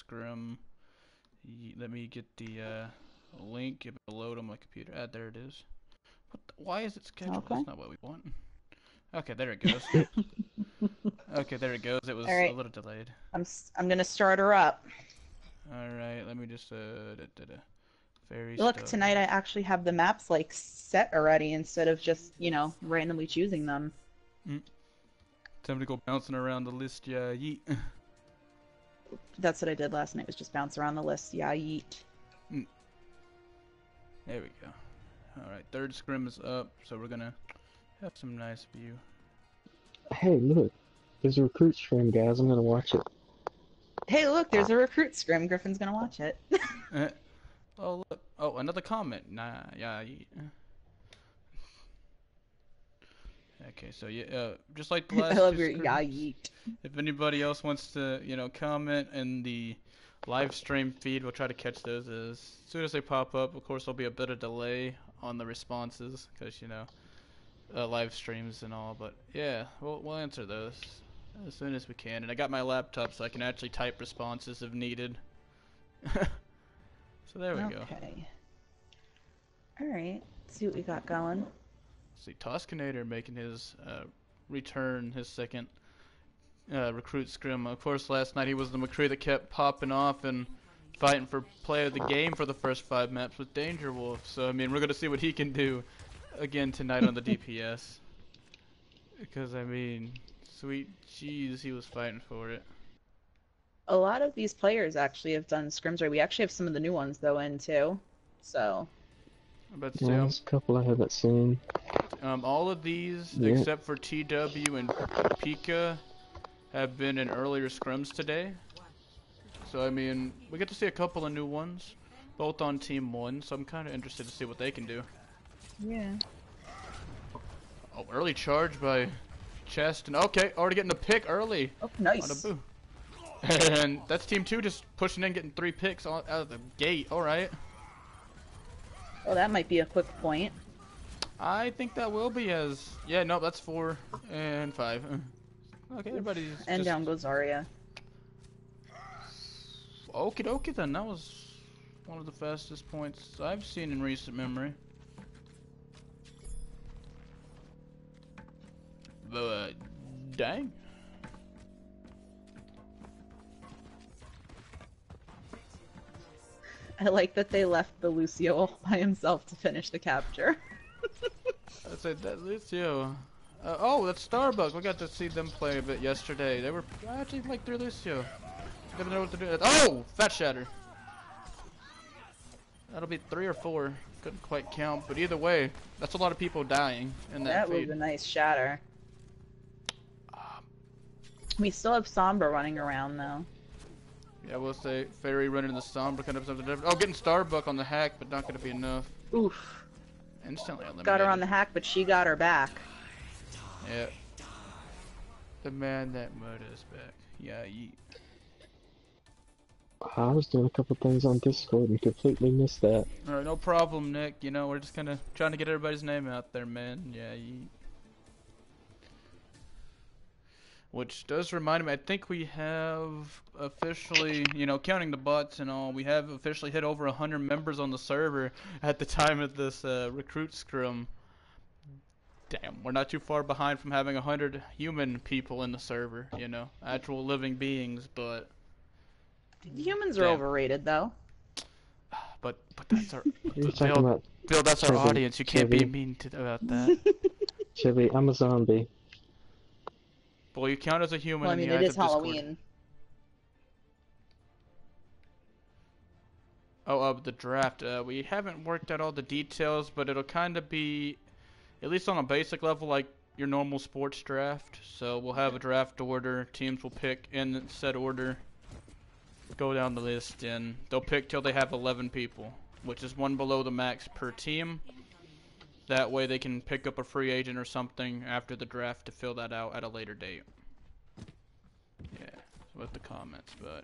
Scrim. Let me get the link. It will load on my computer. Ah, there it is. Why is it scheduled? Okay. That's not what we want. Okay, there it goes. Okay, there it goes. It was All a right. little delayed. I'm gonna start her up. All right, let me just fairy Look, stuff. tonight I actually have the maps like set already instead of just, randomly choosing them. Time to go bouncing around the list, yeah, yeet. That's what I did last night, was just bounce around the list. Yeah, yeet. There we go. Alright, third scrim is up, so we're gonna have some nice view. Hey, look. There's a recruit stream, guys. I'm gonna watch it. Hey, look, there's a recruit scrim. Griffin's gonna watch it. Oh, look. Oh, another comment. Nah, yeah, yeet. Okay, so yeah, just like the last I love two your yeah, scrims, yeet. if anybody else wants to, comment in the live stream feed, we'll try to catch those as soon as they pop up. Of course, there'll be a bit of delay on the responses because, live streams and all. But yeah, we'll answer those as soon as we can. And I got my laptop so I can actually type responses if needed. So there we go. Okay. Alright, let's see what we got going. See, Toskinator making his return, his second recruit scrim. Of course, last night he was the McCree that kept popping off and fighting for play of the game for the first 5 maps with Danger Wolf. So, I mean, we're going to see what he can do again tonight on the DPS. Because, I mean, sweet jeez, he was fighting for it. A lot of these players actually have done scrims right. We actually have some of the new ones, though, in, too. So... But Yeah, there's a couple I haven't seen. all of these, except for TW and Pika, have been in earlier scrims today. So, I mean, we get to see a couple of new ones, both on Team 1, so I'm kind of interested to see what they can do. Yeah. Oh, early charge by Chest, and okay, already getting a pick early. Oh, nice. On a boo. And that's Team 2 just pushing in, getting 3 picks out of the gate, alright. Oh, that might be a quick point. I think that will be as... Yeah, no, that's 4 and 5. Okay, everybody's And just... down goes Zarya. Okie dokie then, that was one of the fastest points I've seen in recent memory. But, dang. I like that they left the Lucio all by himself to finish the capture. I said that Lucio. Oh, that's Starbucks. We got to see them play a bit yesterday. They were actually like through Lucio. Didn't know what to do. Oh, Fat Shatter. That'll be 3 or 4. Couldn't quite count, but either way, that's a lot of people dying in that feed. That was a nice shatter. We still have Sombra running around though. Yeah, we'll say Fairy running the Sombra kind of something different. Oh, getting Starbuck on the hack, but not going to be enough. Oof. Instantly eliminated. Got her on the hack, but she got her back. Yeah. The man that murdered us back. Yeah, yeet. I was doing a couple things on Discord and completely missed that. Alright, no problem, Nick. We're just kind of trying to get everybody's name out there, man. Yeah, yeet. Which does remind me, I think we have officially, counting the bots and all, we have officially hit over 100 members on the server at the time of this recruit scrim. Damn, we're not too far behind from having 100 human people in the server, actual living beings, but... Humans are overrated though. But that's our... You're talking about Bill, that's our audience, you can't be mean about that. Chili, I'm a zombie. Well, you count as a human Well, I in mean, the it eyes is of Discord. Halloween. Oh, the draft. We haven't worked out all the details, but it'll kind of be, at least on a basic level, like your normal sports draft. So we'll have a draft order. Teams will pick in said order, go down the list, and they'll pick till they have 11 people, which is 1 below the max per team. That way they can pick up a free agent or something after the draft to fill that out at a later date. Yeah, with the comments, but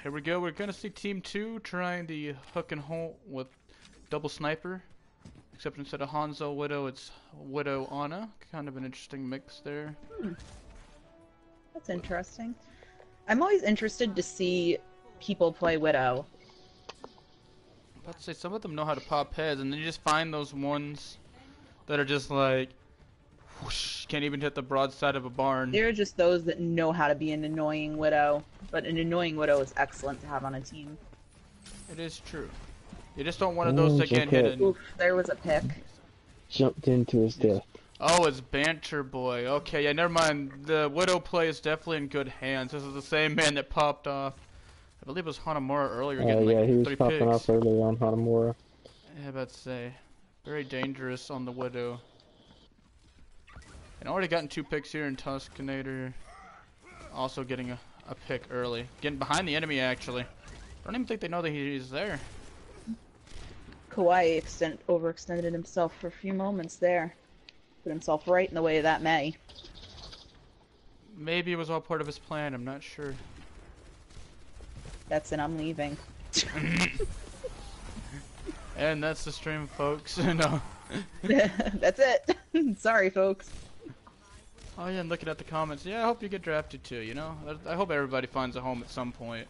here we go. We're gonna see Team 2 trying the hook and hold with double sniper, except instead of Hanzo Widow, it's Widow Ana. Kind of an interesting mix there. That's interesting. I'm always interested to see people play Widow. I'm about to say, some of them know how to pop heads, and then you just find those ones that are just like, whoosh, can't even hit the broadside of a barn. There are just those that know how to be an annoying Widow, but an annoying Widow is excellent to have on a team. It is true. You just don't want one of those that get hidden. Oof, there was a pick. Jumped into his death. Oh, it's Banter Boy. Okay, yeah, never mind. The Widow play is definitely in good hands. This is the same man that popped off. I believe it was Hanamura earlier getting Yeah, like he was 3 popping picks. off early on Hanamura. Yeah, about to say. Very dangerous on the Widow. And already gotten 2 picks here in Tuscanator. Also getting a pick early. Getting behind the enemy, actually. I don't even think they know that he's there. Kawhi overextended himself for a few moments there. Put himself right in the way of that May. Maybe it was all part of his plan, I'm not sure. That's it, I'm leaving. And that's the stream, folks. No. That's it. Sorry, folks. Oh yeah, and looking at the comments, yeah, I hope you get drafted too, you know? I hope everybody finds a home at some point.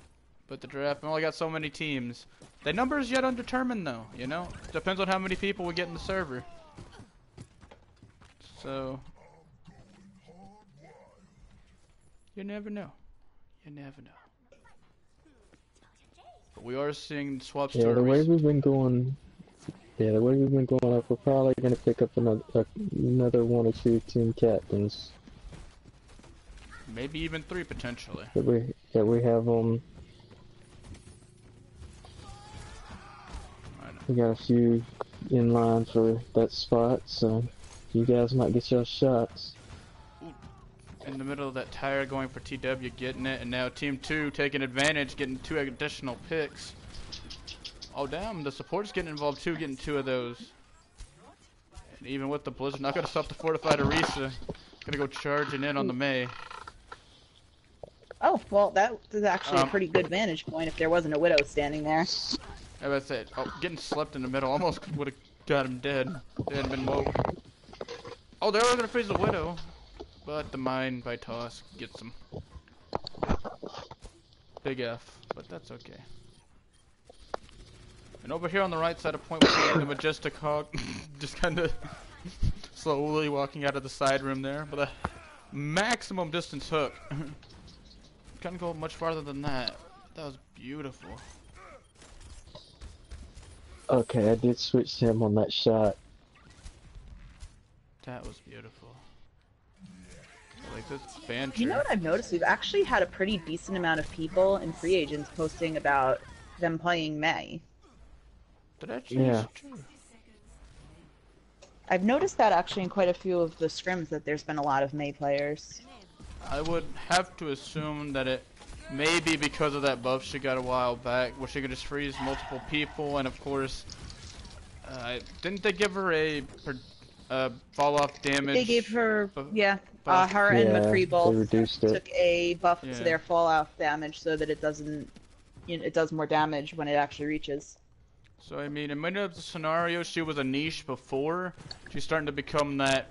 But the draft, we only got so many teams. The number is yet undetermined though, you know? Depends on how many people we get in the server. So... you never know. You never know. But we are seeing swaps Yeah, to the way we've been going... Yeah, the way we've been going up, we're probably going to pick up another 1 or 2 team captains. maybe even 3 potentially. That we have we got a few in line for that spot, so you guys might get your shots. In the middle of that tire going for TW, getting it, and now Team 2 taking advantage, getting 2 additional picks. Oh damn, the support's getting involved too, getting 2 of those. And even with the Blizzard, not gonna stop the fortified Orisa. Gonna go charging in on the May. Oh, well, that is actually a pretty good vantage point if there wasn't a Widow standing there. As I said, oh, getting slept in the middle, almost would have got him dead. They hadn't been woke. Oh, they were gonna freeze the Widow. But the mine by Toss gets him. Big F, but that's okay. And over here on the right side of point, we're seeing the Majestic Hawk just kind of slowly walking out of the side room there with a maximum distance hook. Couldn't go much farther than that. That was beautiful. Okay, I did switch to him on that shot. That was beautiful. Like this banter. You know what I've noticed? We've actually had a pretty decent amount of people and free agents posting about them playing May. Did that change? Yeah. True. I've noticed that actually in quite a few of the scrims that there's been a lot of May players. I would have to assume that it may be because of that buff she got a while back, where she could just freeze multiple people, and of course, didn't they give her a fall off damage? They gave her, yeah, buff? her and Yeah, McCree both they reduced it. took a buff Yeah. to their fall off damage so that it doesn't, you know, it does more damage when it actually reaches. So I mean, in many of the scenarios, she was a niche before. She's starting to become that,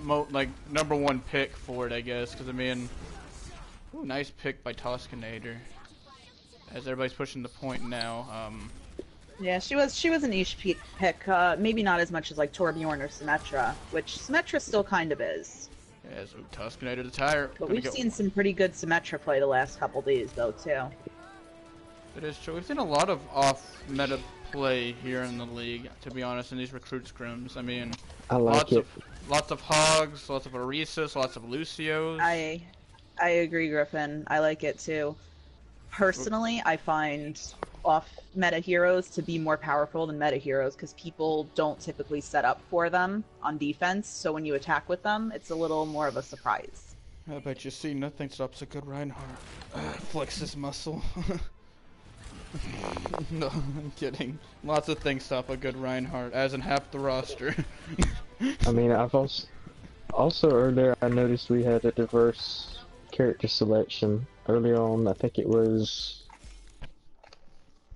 like #1 pick for it, I guess. Because I mean, ooh, nice pick by Toscanator. As everybody's pushing the point now. Yeah, she was a niche pick. Maybe not as much as like Torbjorn or Symmetra, which Symmetra still kind of is. Yeah, so Toscanator the tire. But we've seen some pretty good Symmetra play the last couple days, though, too. It is true. We've seen a lot of off-meta play here in the league, to be honest, in these recruit scrims. I mean, I like it. Lots of Hogs, lots of Orisas, lots of Lucios. I agree, Griffin. I like it, too. Personally, I find off-meta heroes to be more powerful than meta heroes because people don't typically set up for them on defense, so when you attack with them, it's a little more of a surprise. I bet you see nothing stops a good Reinhardt. Flex his muscle. No, I'm kidding. Lots of things stop a good Reinhardt, as in half the roster. I mean, I've also earlier I noticed we had a diverse character selection. Early on, I think it was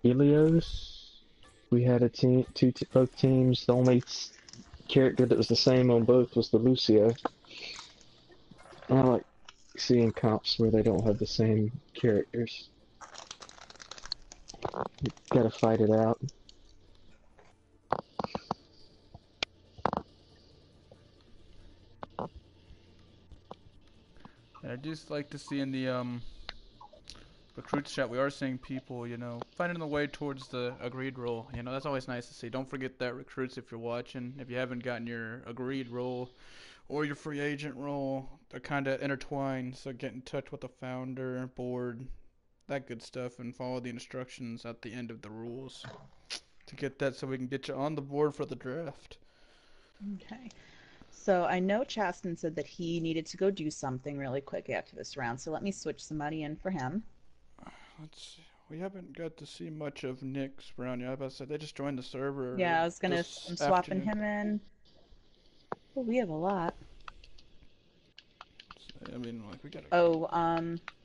Helios. We had a team, both teams. The only character that was the same on both was the Lucio. And I'm like, seeing comps where they don't have the same characters. You gotta fight it out. I just like to see in the recruits chat, we are seeing people, you know, finding the way towards the agreed role. You know, that's always nice to see. Don't forget that, recruits, if you're watching. If you haven't gotten your agreed role or your free agent role, they're kind of intertwined. So get in touch with the founder, board, that good stuff, and follow the instructions at the end of the rules to get that so we can get you on the board for the draft. Okay. So I know Chasten said that he needed to go do something really quick after this round, so let me switch somebody in for him. Let's see. We haven't got to see much of Nick's round yet. I said they just joined the server. Yeah, I'm swapping afternoon. him in. Oh, we have a lot. I mean, like, we gotta. Oh,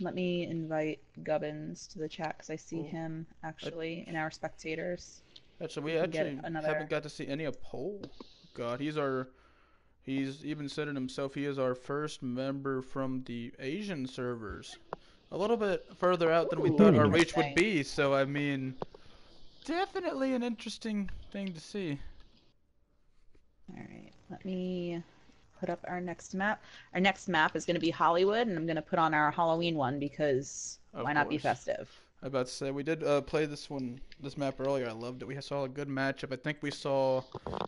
let me invite Gubbins to the chat because I see him actually in our spectators. Actually, we haven't got to see any of Pole. God, he's even said it himself, he is our first member from the Asian servers. A little bit further out than we thought our reach would be, so I mean, definitely an interesting thing to see. Alright, let me put up our next map. Our next map is going to be Hollywood, and I'm going to put on our Halloween one because why not be festive? I was about to say, we did play this map earlier. I loved it. We saw a good matchup. I think we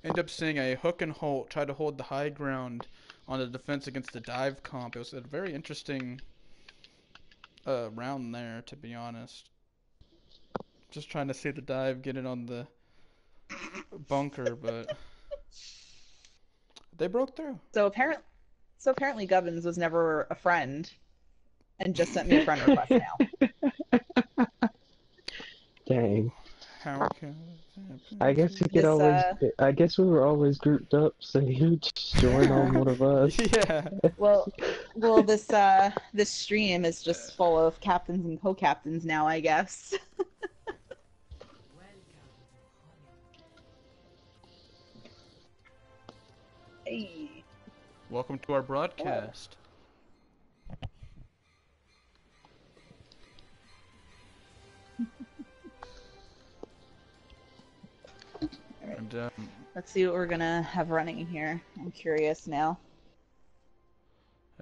ended up seeing a hook and hold, try to hold the high ground on the defense against the dive comp. It was a very interesting round there, to be honest. Just trying to see the dive get it on the bunker, but they broke through. So apparently Gubbins was never a friend and just sent me a friend request now. Dang. How can I guess he could always. I guess we were always grouped up, so he would just join on one of us. Yeah. Well, this stream is just full of captains and co-captains now, I guess. Hey. Welcome to our broadcast. And, let's see what we're gonna have running here. I'm curious now.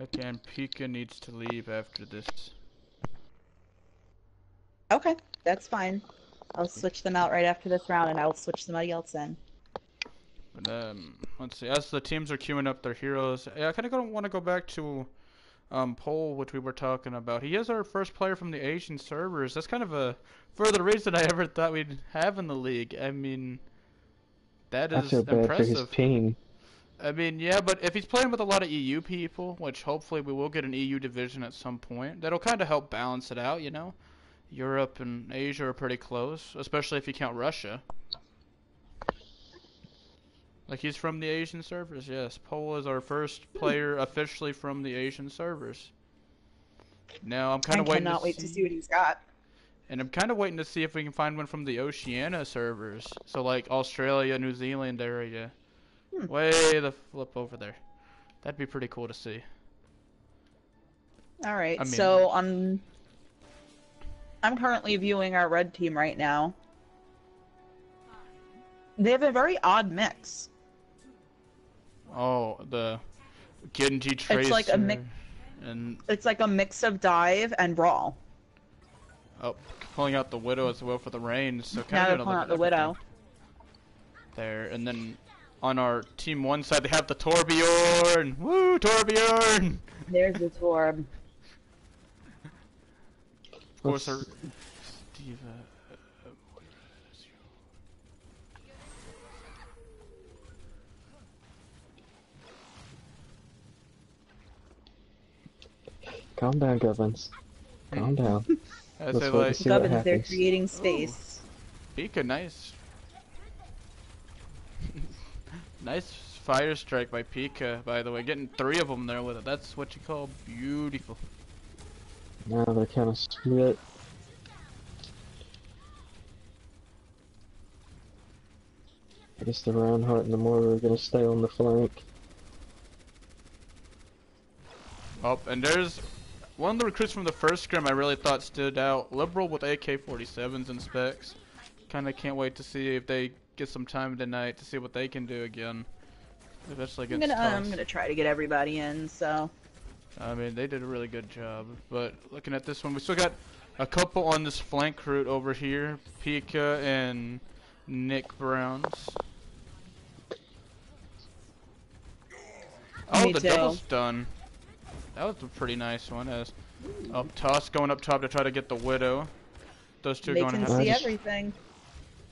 Okay, and Pika needs to leave after this. Okay, that's fine. I'll switch them out right after this round, and I'll switch somebody else in. But, let's see. As the teams are queuing up their heroes, I kind of want to go back to Pole, which we were talking about. He is our first player from the Asian servers. That's kind of a further reason I ever thought we'd have in the league. I mean, that is I feel bad impressive. for his team. I mean, yeah, but if he's playing with a lot of EU people, which hopefully we will get an EU division at some point, that'll kind of help balance it out, you know? Europe and Asia are pretty close, especially if you count Russia. Like, he's from the Asian servers, yes. Pole is our first player officially from the Asian servers. Now, I'm kind of waiting to see what he's got. And I'm kind of waiting to see if we can find one from the Oceania servers. So, like, Australia, New Zealand area. Way the flip over there. That'd be pretty cool to see. Alright, so I'm currently viewing our red team right now. They have a very odd mix. Oh, the Genji Tracer. It's like a mix. It's like a mix of dive and brawl. Oh, pulling out the Widow as well for the range. So now they're pulling out the Widow. There, and then on our team one side they have the Torbjorn. Woo, Torbjorn! There's the Torb. Of course, our Steve. Calm down, Gubbins. Calm down. Let's wait to see what Gubbins, they're happens. creating space. Pika, nice. Nice fire strike by Pika, by the way. Getting 3 of them there with it. That's what you call beautiful. Now they're kind of split. I guess the Reinhardt and the Mortar are going to stay on the flank. Oh, and there's one of the recruits from the first scrim I really thought stood out. Liberal with AK-47s and specs. Kind of can't wait to see if they get some time tonight to see what they can do again. Especially against I'm gonna try to get everybody in, so. I mean, they did a really good job. But looking at this one, we still got a couple on this flank route over here. Pika and Nick Browns. Oh, the double stun. That was a pretty nice one. As Toss going up top to try to get the Widow. Those two are going to have. They can see everything.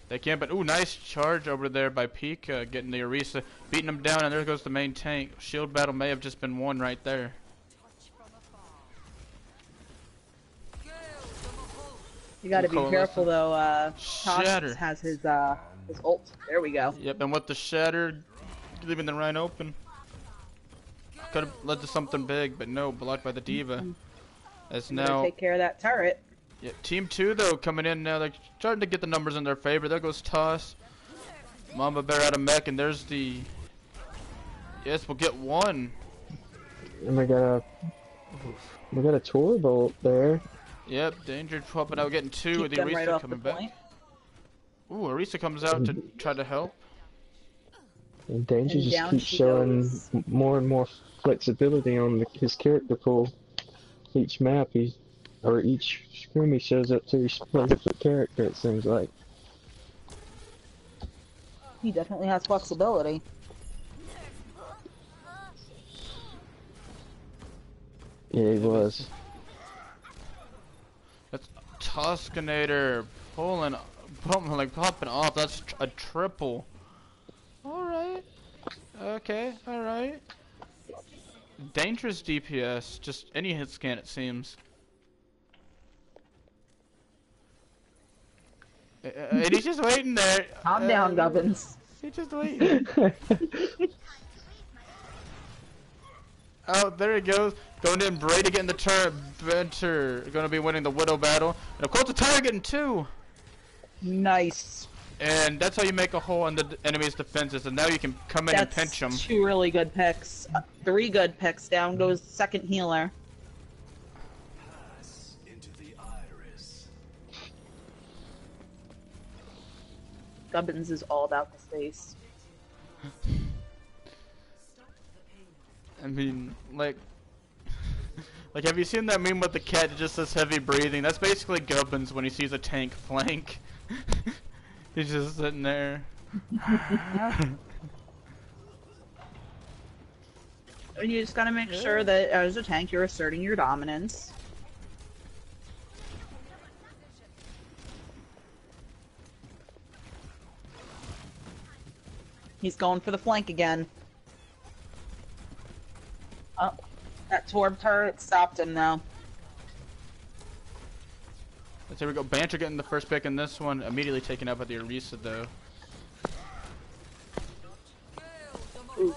They can, but ooh, nice charge over there by Pika, getting the Orisa, beating him down, and there goes the main tank. Shield battle may have just been won right there. You gotta be careful though, Shatter has his ult. There we go. Yep, and with the Shatter, leaving the Rhine open. Could have led to something big, but no, blocked by the Diva. As now take care of that turret. Yeah, Team 2 though coming in now, they're starting to get the numbers in their favor. There goes Toss. Mama Bear out of mech, and there's the. Yes, we'll get one. And we got a tour bolt there. Yep, Danger popping out, getting two with the Orisa right coming back. Ooh, Orisa comes out to try to help. And Danger just keeps showing more and more flexibility on his character pool. Each map each scrim he shows up to, he's playing a different character, it seems like. He definitely has flexibility. Yeah, he was. That's Tuscanator popping off. That's a triple. Alright. Okay, alright. Dangerous DPS. Just any hit scan, it seems. And he's just waiting there. Calm down, Gubbins. He's just waiting. Oh, there he goes. Going in, Brady getting the turret. Venter going to be winning the Widow battle. And of course, the Tiger getting two. Nice. And that's how you make a hole in the enemy's defenses. And now you can come in and pinch them. Two really good picks. 3 good picks. Down goes second healer. Gubbins is all about the space. I mean, like, have you seen that meme with the cat that just says heavy breathing? That's basically Gubbins when he sees a tank flank. He's just sitting there. And you just gotta make sure that as a tank you're asserting your dominance. He's going for the flank again. Oh, that Torb turret stopped him though. There we go. Banter getting the first pick in this one. Immediately taken out by the Orisa though. Ooh.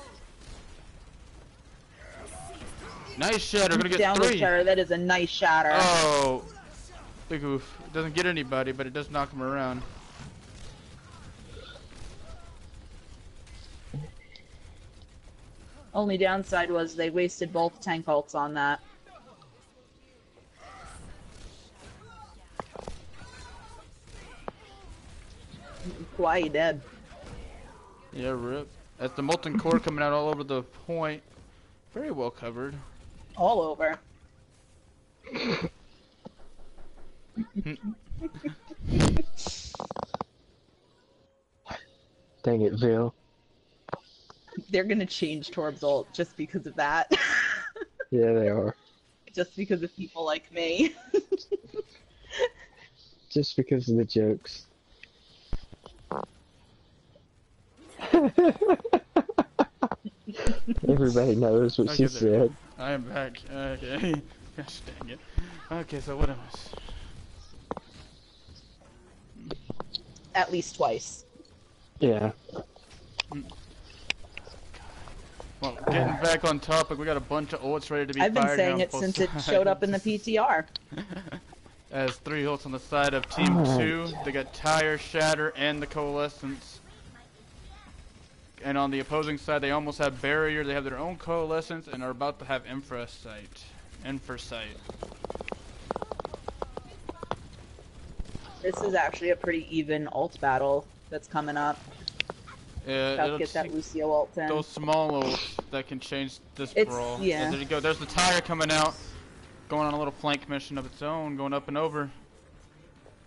Nice shatter. Gonna get down 3. Shatter. That is a nice shatter. Oh, big oof. It doesn't get anybody, but it does knock him around. Only downside was they wasted both tank ults on that. Why he dead? Yeah, rip. That's the molten core coming out all over the point. Very well covered. All over. Dang it, Vil. They're gonna change Torb's ult just because of that. Yeah, they are. Just because of people like me. Just because of the jokes. Everybody knows what she said. I am back. Okay. Gosh dang it. Okay, so what am I? At least twice. Yeah. Well, getting back on topic, we got a bunch of ults ready to be fired. I've been fired saying it since it showed up in the PTR. As 3 ults on the side of Team 2. They got Tire, Shatter, and the Coalescence. And on the opposing side, they almost have Barrier. They have their own Coalescence and are about to have Infra Sight. in for sight. This is actually a pretty even ult battle that's coming up. About to get that Lucio ult in. Those small ults that can change this brawl. Yeah. There you go. There's the tire coming out. Going on a little flank mission of its own. Going up and over.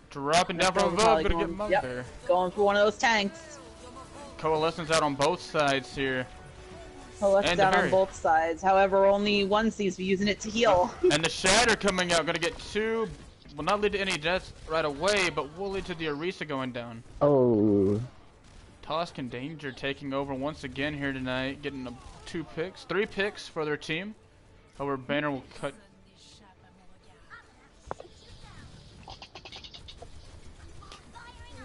Dropping down from above. Gonna get mugged there. Going for one of those tanks. Coalescence out on both sides here. Coalescence out on both sides. However, only one seems to be using it to heal. And the Shatter coming out. Gonna get two. Will not lead to any deaths right away, but will lead to the Orisa going down. Oh. Tosk and Danger taking over once again here tonight, getting 3 picks for their team. However, Banner will cut.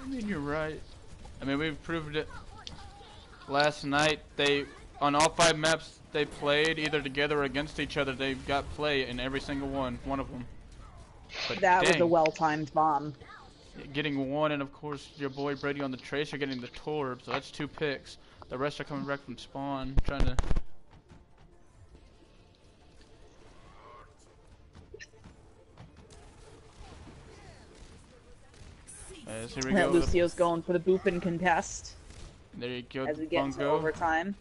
I mean, you're right. I mean, we've proved it last night. On all 5 maps they played, either together or against each other, they got play in every single one of them. But that was a well-timed bomb. Getting one, and of course your boy Brady on the Tracer getting the Torb, so that's 2 picks. The rest are coming back from spawn, trying to... Here we go. Lucio's going for the boopin' contest. There you go. As we get into overtime.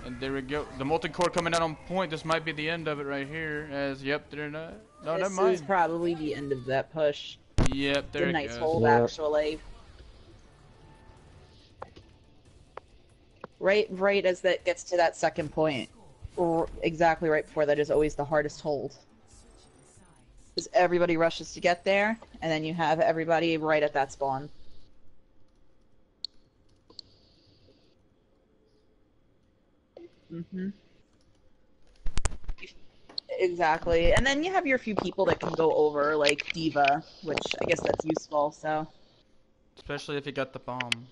And there we go. The molten core coming out on point. This might be the end of it right here. As yep, they're not. No, never mind. This is probably the end of that push. Yep, there it goes. Nice hold, actually. Right as that gets to that second point, or exactly right before that is always the hardest hold. Because everybody rushes to get there, and then you have everybody right at that spawn. Exactly. And then you have your few people that can go over, like D.Va, which I guess that's useful, so. Especially if you got the bomb.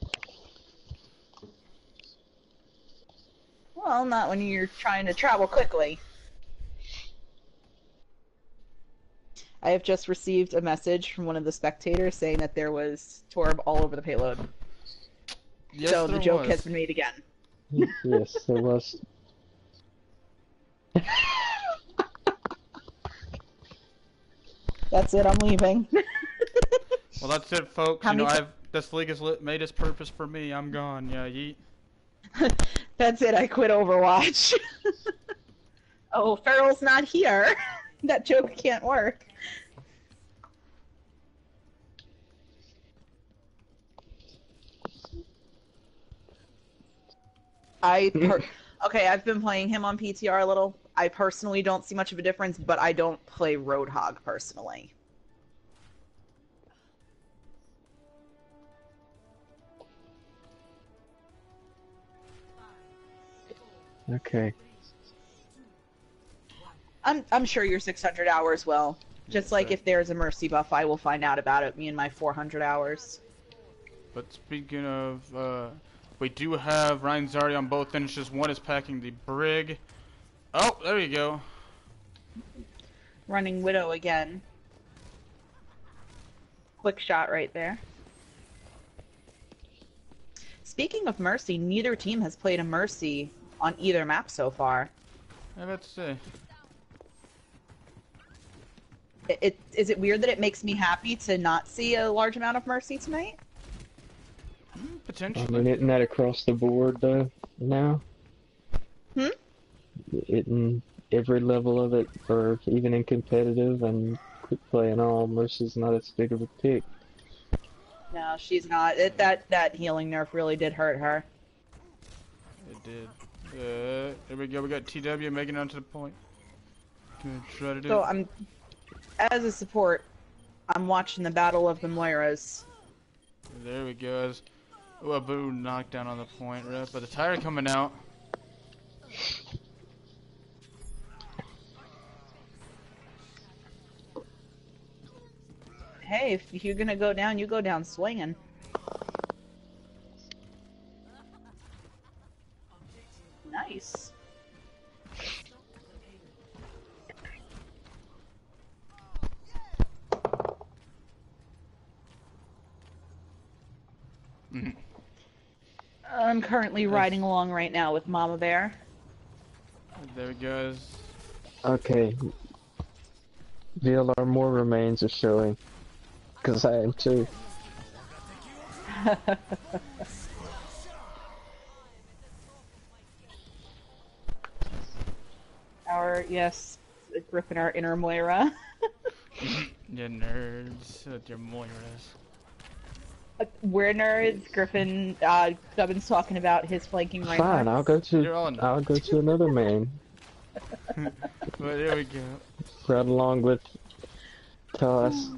Well, not when you're trying to travel quickly. I have just received a message from one of the spectators saying that there was Torb all over the payload. Yes, so the joke has been made again. Yes, there was. That's it, I'm leaving. Well, that's it, folks. This league has made its purpose for me. I'm gone. Yeah, yeet. That's it, I quit Overwatch. Oh, Farrell's not here. That joke can't work. Okay, I've been playing him on PTR a little. I personally don't see much of a difference, but I don't play Roadhog personally. Okay. I'm sure your 600 hours will. Just like if there's a Mercy buff, I will find out about it, me and my 400 hours. But speaking of, we do have Ryan Zardi on both finishes. One is packing the Brig. Oh, there you go. Running Widow again. Quick shot right there. Speaking of Mercy, neither team has played a Mercy on either map so far. Yeah, let's see. Is it weird that it makes me happy to not see a large amount of Mercy tonight? Potentially. I mean, isn't that across the board, though, now? In every level of it, or even in competitive and quick play and all, Mercy's not as big of a pick. No, she's not. That healing nerf really did hurt her. It did. There we go. We got TW making it onto the point. Gonna try to do it. As a support, I'm watching the Battle of the Moiras. There we go. Ooh, a boo knockdown on the point, right? But the tire coming out. Hey, if you're gonna go down, you go down swinging. Nice. I'm currently riding along right now with Mama Bear. There it goes. Okay. VLR more remains are showing. Because I am too. Yes, Griffin, our inner Moira. You nerds with your Moiras. We're nerds. Griffin, Gubbin's talking about his flanking right. Fine, I'll go to another main. Well, there we go. Right along with Toss.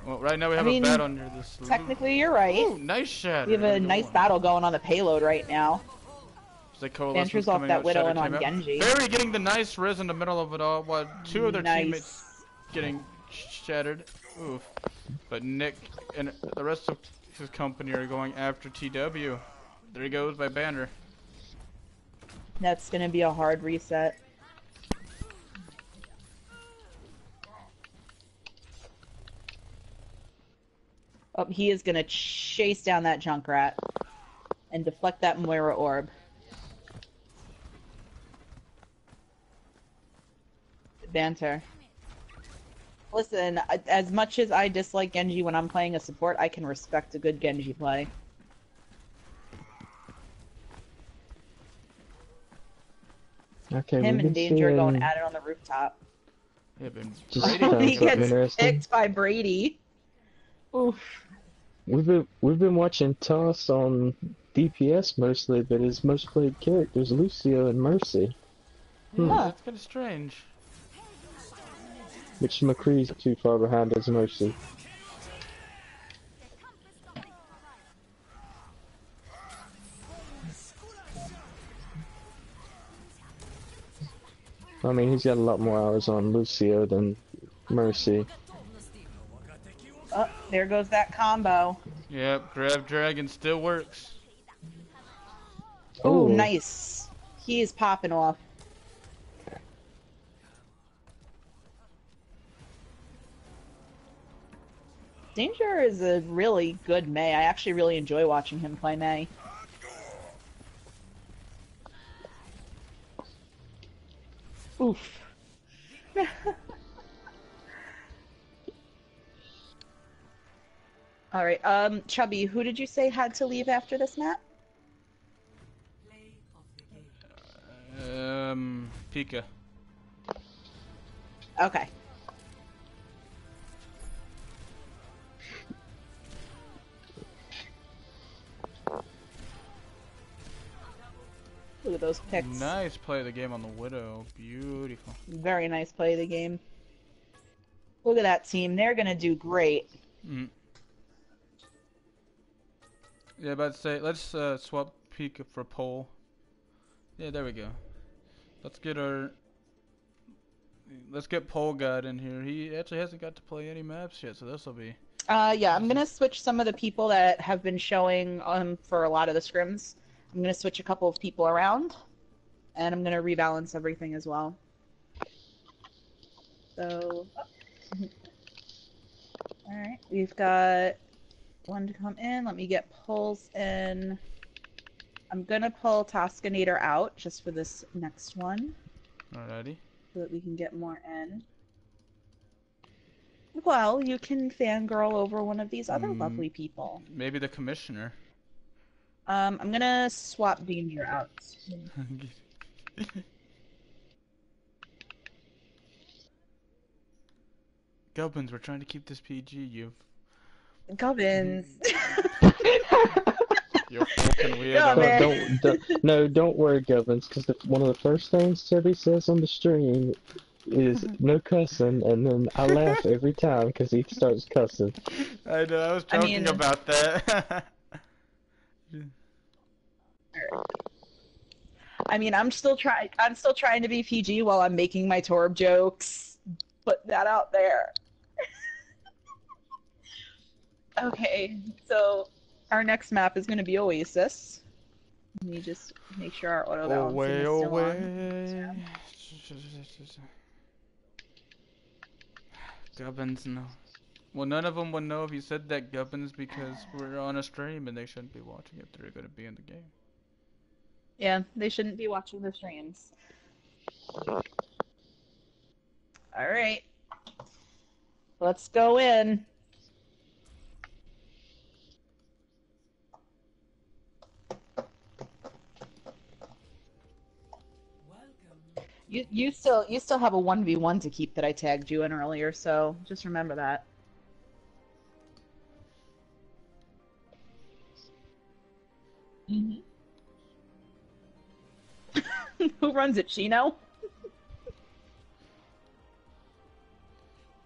Well, right now we have a battle near this. Technically, you're right. Ooh, nice shot. We have a nice battle going on the payload right now. Vanter's off that Widow and on Genji. Barry getting the nice res in the middle of it all, while two of their teammates getting shattered. Oof. But Nick and the rest of his company are going after TW. There he goes by Banner. That's gonna be a hard reset. Oh, he is gonna chase down that Junkrat and deflect that Moira orb. Banter. Listen, as much as I dislike Genji when I'm playing a support, I can respect a good Genji play. Okay, him and Danger are going at it on the rooftop. Yeah, he gets picked by Brady. Oof. We've been watching Toss on DPS mostly, but his most played characters Lucio and Mercy. Yeah, that's kind of strange. Which McCree's too far behind as Mercy. I mean, he's got a lot more hours on Lucio than Mercy. Oh, there goes that combo. Yep, Grab Dragon still works. Oh, nice. He is popping off. Danger is a really good Mei. I actually really enjoy watching him play Mei. Oof. Alright, Chubby, who did you say had to leave after this map? Pika. Okay. Look at those picks. Nice play of the game on the Widow. Beautiful. Very nice play of the game. Look at that team. They're gonna do great. Yeah, about to say, let's swap Pika for Pole. Yeah, there we go. Let's get Pole God in here. He actually hasn't got to play any maps yet, so this will be... Yeah, I'm gonna switch some of the people that have been showing for a lot of the scrims. I'm gonna switch a couple of people around, and I'm gonna rebalance everything as well. So, alright, we've got one to come in. Let me get pulls in. I'm gonna pull Toskinator out just for this next one. Alrighty. So that we can get more in. Well, you can fangirl over one of these other lovely people. Maybe the commissioner. I'm gonna swap Danger out. Gubbins, we're trying to keep this PG, you... Gubbins! You're fucking weirdo. Don't worry, Gubbins, because one of the first things Chubby says on the stream is no cussing, and then I laugh every time because he starts cussing. I know, I was joking about that. I mean, I'm still trying to be PG while I'm making my Torb jokes. Put that out there. Okay, so our next map is going to be Oasis. Let me just make sure our auto balancing is still on. Gubbins, no. Well, none of them would know if you said that, Gubbins, because we're on a stream and they shouldn't be watching if they're going to be in the game. Yeah, they shouldn't be watching the streams. Alright. Let's go in. You still have a 1v1 to keep that I tagged you in earlier, so just remember that. Mm-hmm. Who runs it, Chino?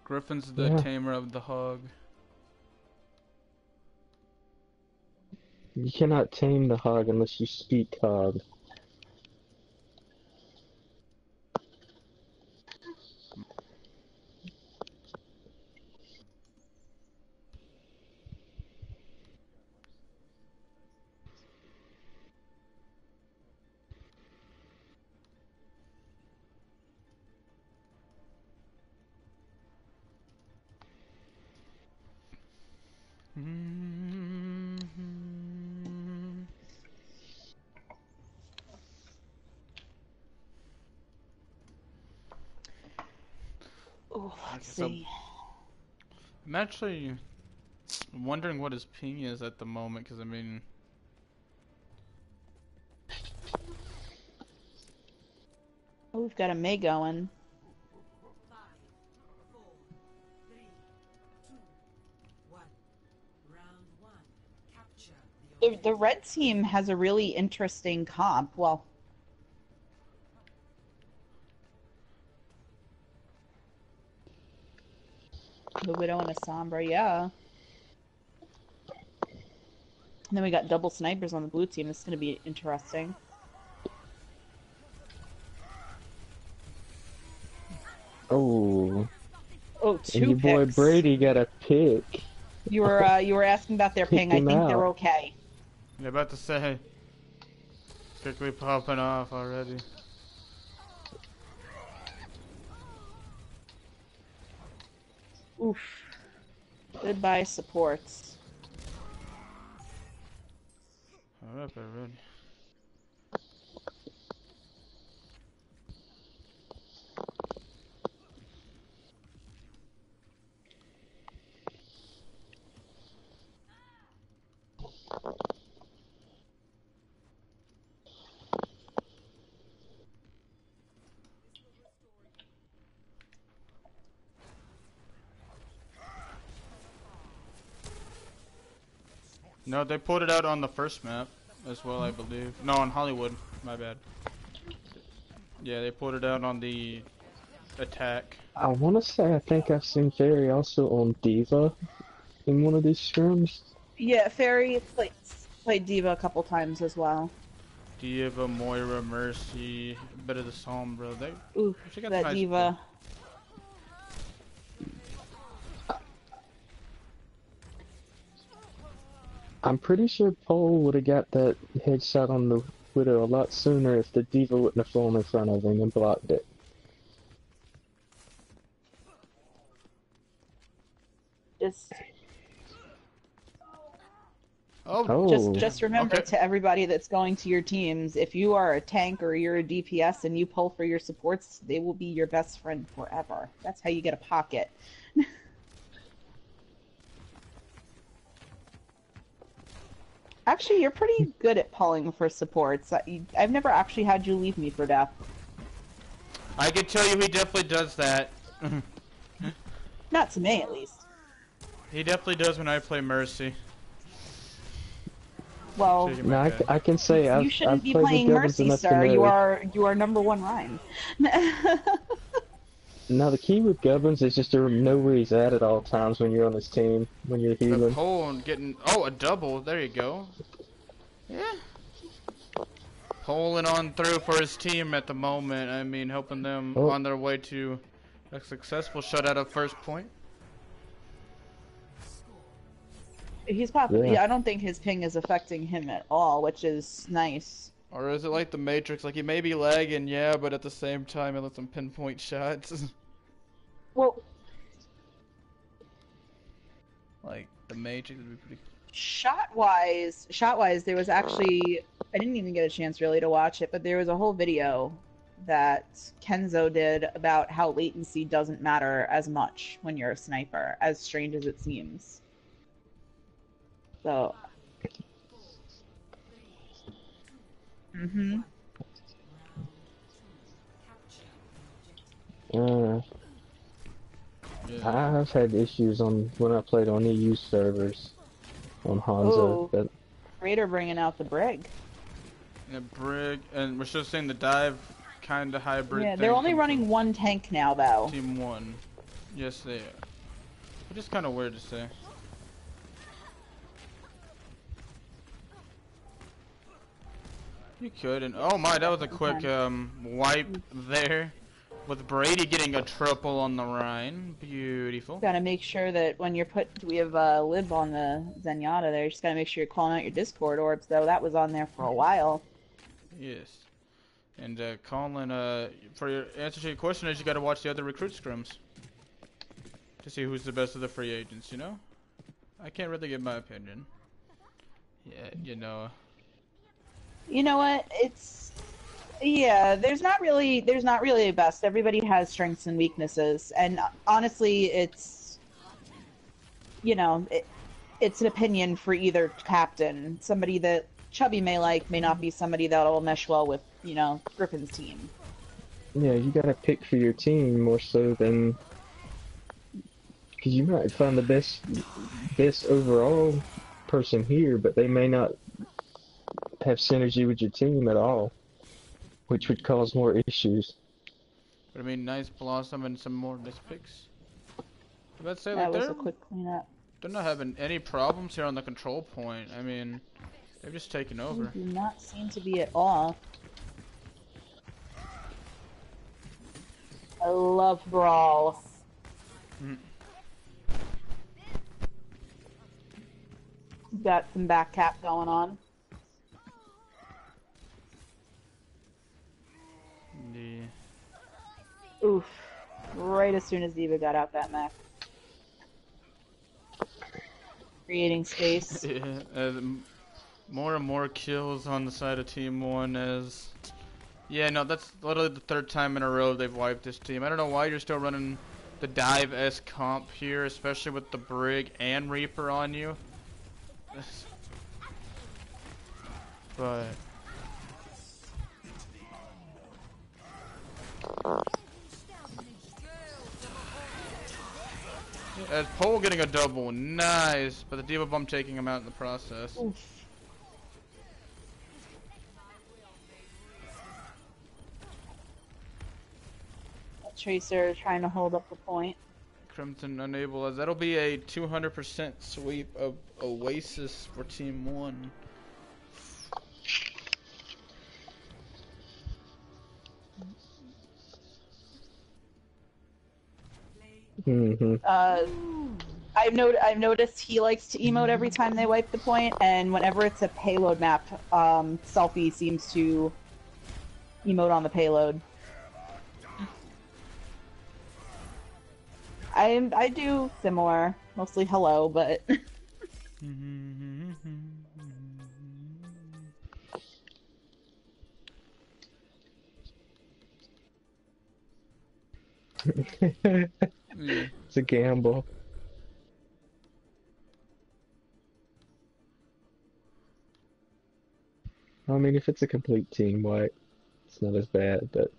Griffin's the tamer of the hog. You cannot tame the hog unless you speak hog. Oh, let's see. I'm actually wondering what his ping is at the moment, because I mean... Oh, we've got a May going. 5, 4, 3, 2, 1. Round 1. Capture The red team has a really interesting comp. Well, the Widow and a Sombra, yeah. And then we got double snipers on the blue team. This is going to be interesting. Oh. Oh, two and your boy picks. Brady got a pick. You were asking about their ping. I think they're okay. They're about to say, quickly popping off already. Oof. Goodbye, supports. Alright, already. No, they pulled it out on the first map as well, I believe. No, on Hollywood. My bad. Yeah, they pulled it out on the attack. I want to say I think I've seen Fairy also on Diva in one of these scrims. Yeah, Fairy played Diva a couple times as well. Diva, Moira, Mercy, a bit of the Sombra. Ooh, got that nice Diva. I'm pretty sure Paul would have got that headshot on the Widow a lot sooner if the Diva wouldn't have flown in front of him and blocked it. Just remember to everybody that's going to your teams, if you are a tank or you're a DPS and you pull for your supports, they will be your best friend forever. That's how you get a pocket. Actually, you're pretty good at pulling for supports. I've never actually had you leave me for death. I can tell you he definitely does that. Not to me, at least. He definitely does when I play Mercy. Well, no, I can say you shouldn't be playing Mercy, sir. You are #1 Ryan. Now the key with Gubbins is just to know where he's at all times when you're on his team, when you're healing. The pole and getting a double. There you go. Yeah. Pulling on through for his team at the moment. I mean, helping them on their way to a successful shutout of first point. He's probably. Yeah, I don't think his ping is affecting him at all, which is nice. Or is it like the Matrix? Like he may be lagging, yeah, but at the same time it lets him pinpoint shots. Well, the Matrix would be pretty. Shot-wise, there was actually, I didn't even get a chance really to watch it, but there was a whole video that Kenzo did about how latency doesn't matter as much when you're a sniper, as strange as it seems. So. Yeah. I've had issues on when I played on EU servers on Hanzo. But Raider bringing out the Brig. The Brig, and we're still seeing the dive kind of hybrid. Yeah, thing they're only from running one tank now, though. Team 1. Yes, they are. Which is kind of weird to say. You could, and oh my, that was a quick wipe there. With Brady getting a triple on the Rhine. Beautiful. Gotta make sure that when you're we have lib on the Zenyatta there, you just gotta make sure you're calling out your Discord orbs, though. That was on there for a while. Yes. And Colin, for your answer to your question is you gotta watch the other recruit scrims. To see who's the best of the free agents, you know? I can't really give my opinion. Yeah, you know. You know what? Yeah, there's not really a best. Everybody has strengths and weaknesses, and honestly, it's it's an opinion for either captain. Somebody that Chubby may like may not be somebody that'll mesh well with Griffin's team. yeah, you gotta pick for your team more so than because you might find the best overall person here, but they may not have synergy with your team at all, which would cause more issues. But I mean, nice Blossom and some more nice picks. Let's say That like was a quick cleanup. they're not having any problems here on the control point. I mean, they're just taking over. They do not seem to be at all. I love Brawl. Got some back cap going on. Oof. Right as soon as Diva got out that mech. Creating space. Yeah, more and more kills on the side of Team 1 as... Yeah, no, that's literally the third time in a row they've wiped this team. I don't know why you're still running the Dive-S comp here, especially with the Brig and Reaper on you. But... As Pole getting a double, nice, but the Diva Bomb taking him out in the process. Oof. Tracer trying to hold up the point. Crimson unable, as that'll be a 200% sweep of Oasis for Team 1. I've noticed he likes to emote every time they wipe the point, and whenever it's a payload map, Selfie seems to emote on the payload. I do similar, mostly hello, but It's a gamble. I mean, if it's a complete team wipe, it's not as bad, but...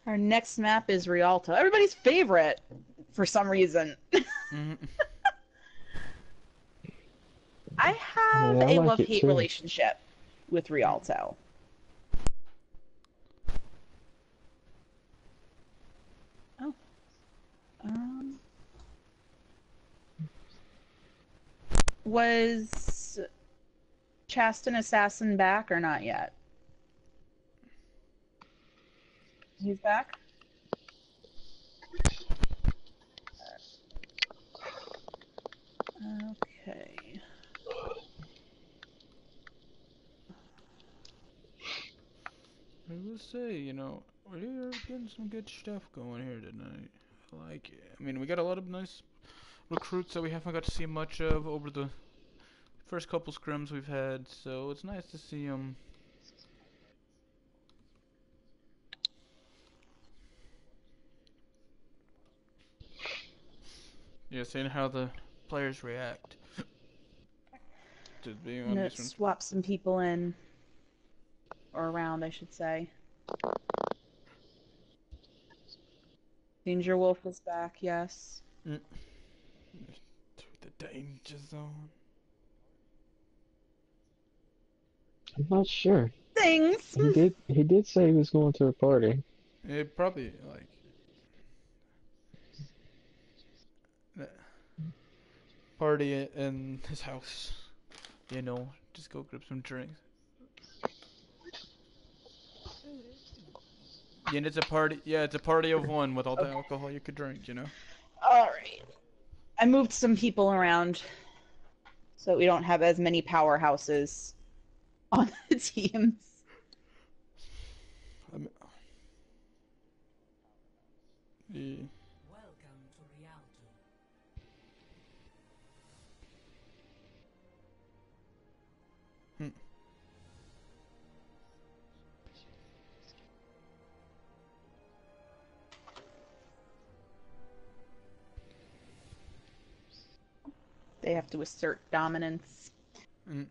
our next map is Rialto. Everybody's favorite, for some reason. I have Yeah, I a like love-hate it too. relationship with Rialto. Oh. Was Chastin Assassin back or not yet? He's back? will say, you know, we're getting some good stuff going here tonight. I like it. I mean, we got a lot of nice recruits that we haven't got to see much of over the first couple scrims we've had, so it's nice to see them. Yeah, seeing how the players react to being on I'm gonna these ones. swap some people in. Or around, I should say. Danger Wolf is back, yes. The danger zone. I'm not sure. Things! He did say he was going to a party. It probably, like, party in his house. You know, just go grab some drinks. Yeah, and it's a party. Yeah, it's a party of one with all the alcohol you could drink. You know. Alright. I moved some people around so we don't have as many powerhouses on the teams. Yeah. Welcome to reality. They have to assert dominance. Alright.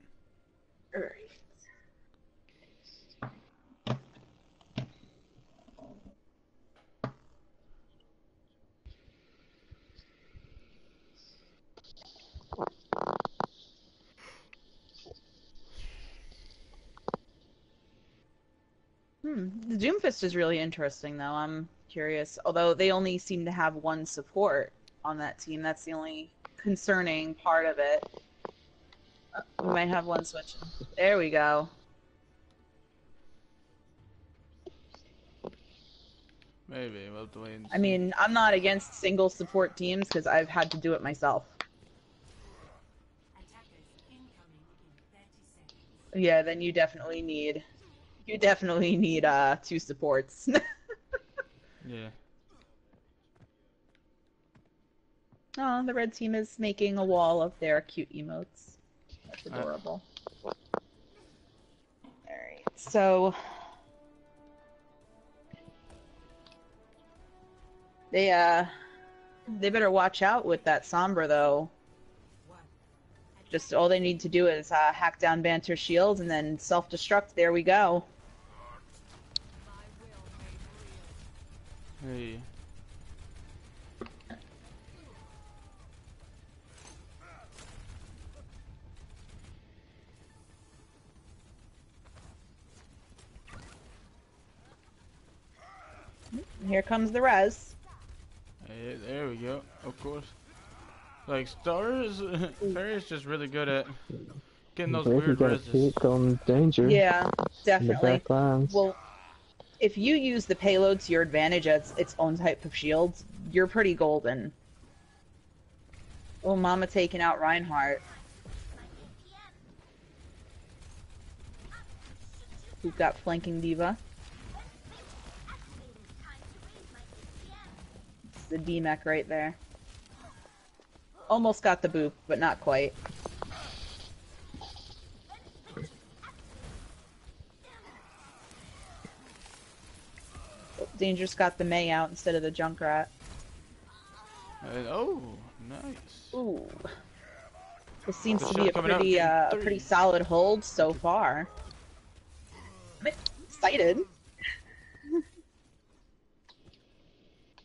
The Doomfist is really interesting, though. I'm curious. Although they only seem to have one support on that team. That's the only concerning part of it. We might have one switch. There we go. Maybe we'll have to wait and I see. mean, I'm not against single support teams because I've had to do it myself. Attackers incoming in 30 seconds. Yeah, then you definitely need two supports. Yeah. Oh, the red team is making a wall of their cute emotes. That's adorable. Alright, so they better watch out with that Sombra though. Just all they need to do is hack down Banter shields and then self-destruct. There we go. Hey. Here comes the res. Hey, there we go. Of course. Like Fairy is just really good at getting those Brady weird got a reses. pick on Danger Yeah, in the definitely. back lines. Well, if you use the payload to your advantage as its own type of shields, you're pretty golden. Oh, Mama taking out Reinhardt. We've got flanking Diva. It's the D-mech right there. Almost got the boop, but not quite. Danger's got the Mei out instead of the Junkrat. Oh, nice. Ooh. This seems The to be shot coming out a in pretty 3. solid hold so far. I'm excited.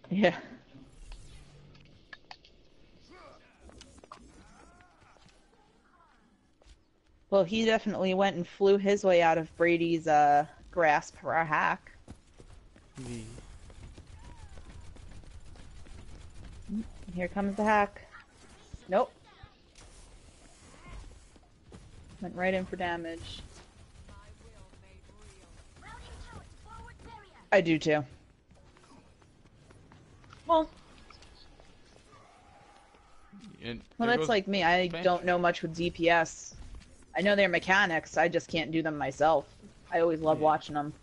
Yeah. Well, he definitely went and flew his way out of Brady's grasp for a hack. The Here comes the hack. Nope. Went right in for damage. I do too. Well, and well, there that's goes like me. I Banter. don't know much with DPS. I know their mechanics. I just can't do them myself. I always love Yeah. watching them.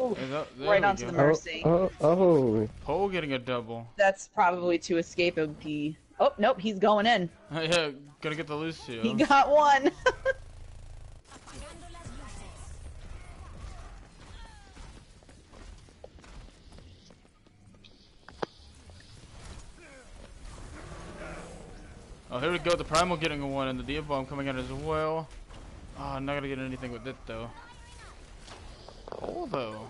Ooh, There right we onto go. the Mercy. Oh. Pole getting a double. That's probably to escape OP. Oh, nope, he's going in. Yeah, gonna get the He Lucio. got one. Oh, here we go. The Primal getting a one, and the Diva Bomb coming out as well. Oh, I'm not gonna get anything with it though. Oh, though.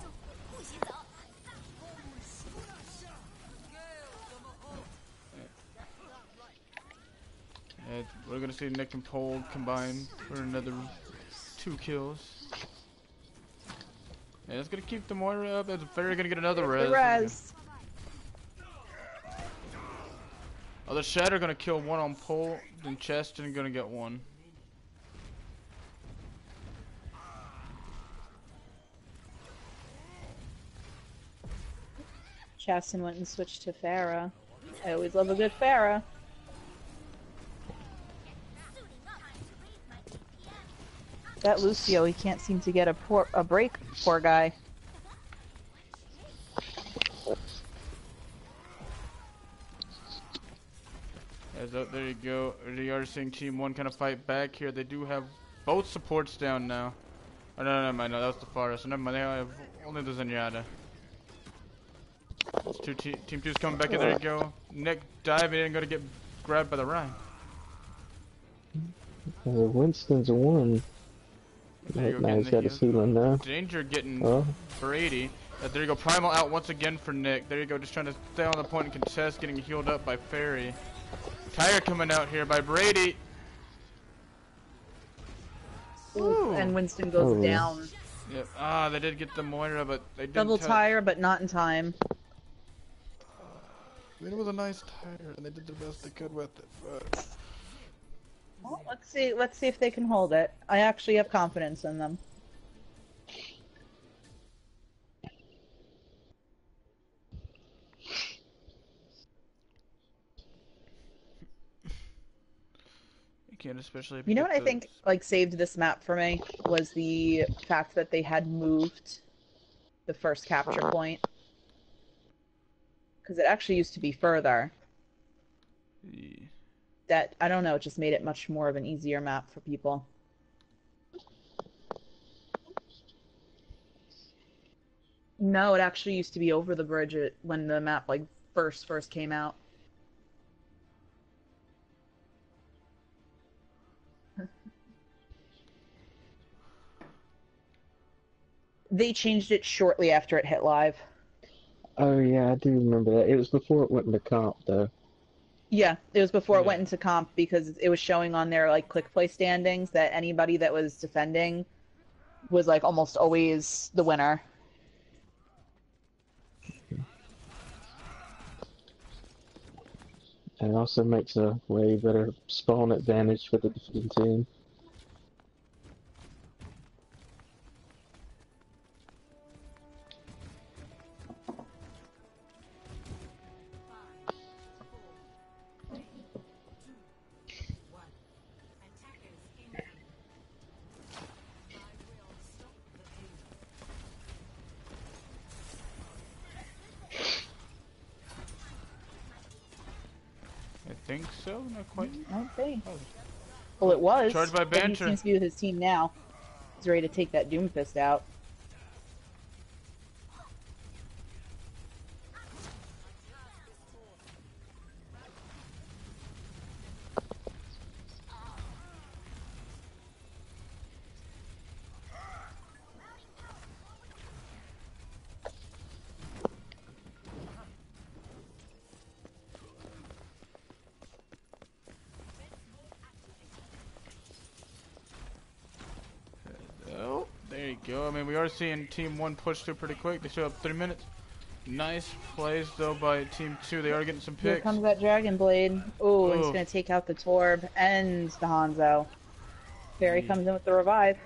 And we're gonna see Nick and Pole combine for another 2 kills. Yeah, it's gonna keep the Moira up. It's very gonna get another res. The res. Oh, the Shatter gonna kill one on Pole, then Cheston gonna get one. Chaston went and switched to Pharah. I always love a good Pharah. That Lucio, he can't seem to get a break, poor guy. There you go. We are seeing Team 1 kind of fight back here. They do have both supports down now. Oh, no, never mind. No, that was the Forest. So never mind. They have only the Zenyatta. Team 2's coming back in. There you go. Nick diving in, gonna get grabbed by the Rhine. Winston's a one. Now he's got his healing now. Danger getting Brady. There you go. Primal out once again for Nick. There you go. Just trying to stay on the point and contest. Getting healed up by Fairy. Tire coming out here by Brady. Ooh, and Winston goes down. Yep. They did get the Moira, but they didn't. Double tire, but not in time. It was a nice tire, and they did the best they could with it. But well, let's see if they can hold it. I actually have confidence in them. you can't, especially. You know what I think like saved this map for me was the fact that they had moved the first capture point. Because it actually used to be further. Yeah. That, I don't know, it just made it much more of an easier map for people. No, it actually used to be over the bridge when the map like first came out. They changed it shortly after it hit live. Oh yeah, I do remember that. It was before it went into comp, though. Yeah, it was before it went into comp because it was showing on their like click play standings that anybody that was defending was like almost always the winner. And it also makes a way better spawn advantage for the defending team. I think so, not quite. Okay. Well, it was. Charged by but he Banter. seems to be with his team now. He's ready to take that Doomfist out. Oh, there you go. I mean, we are seeing Team 1 push through pretty quick. They still have 3 minutes. Nice plays, though, by Team 2. They are getting some Here picks. comes that Dragon Blade. Ooh, he's going to take out the Torb and the Hanzo. Fairy comes in with the revive.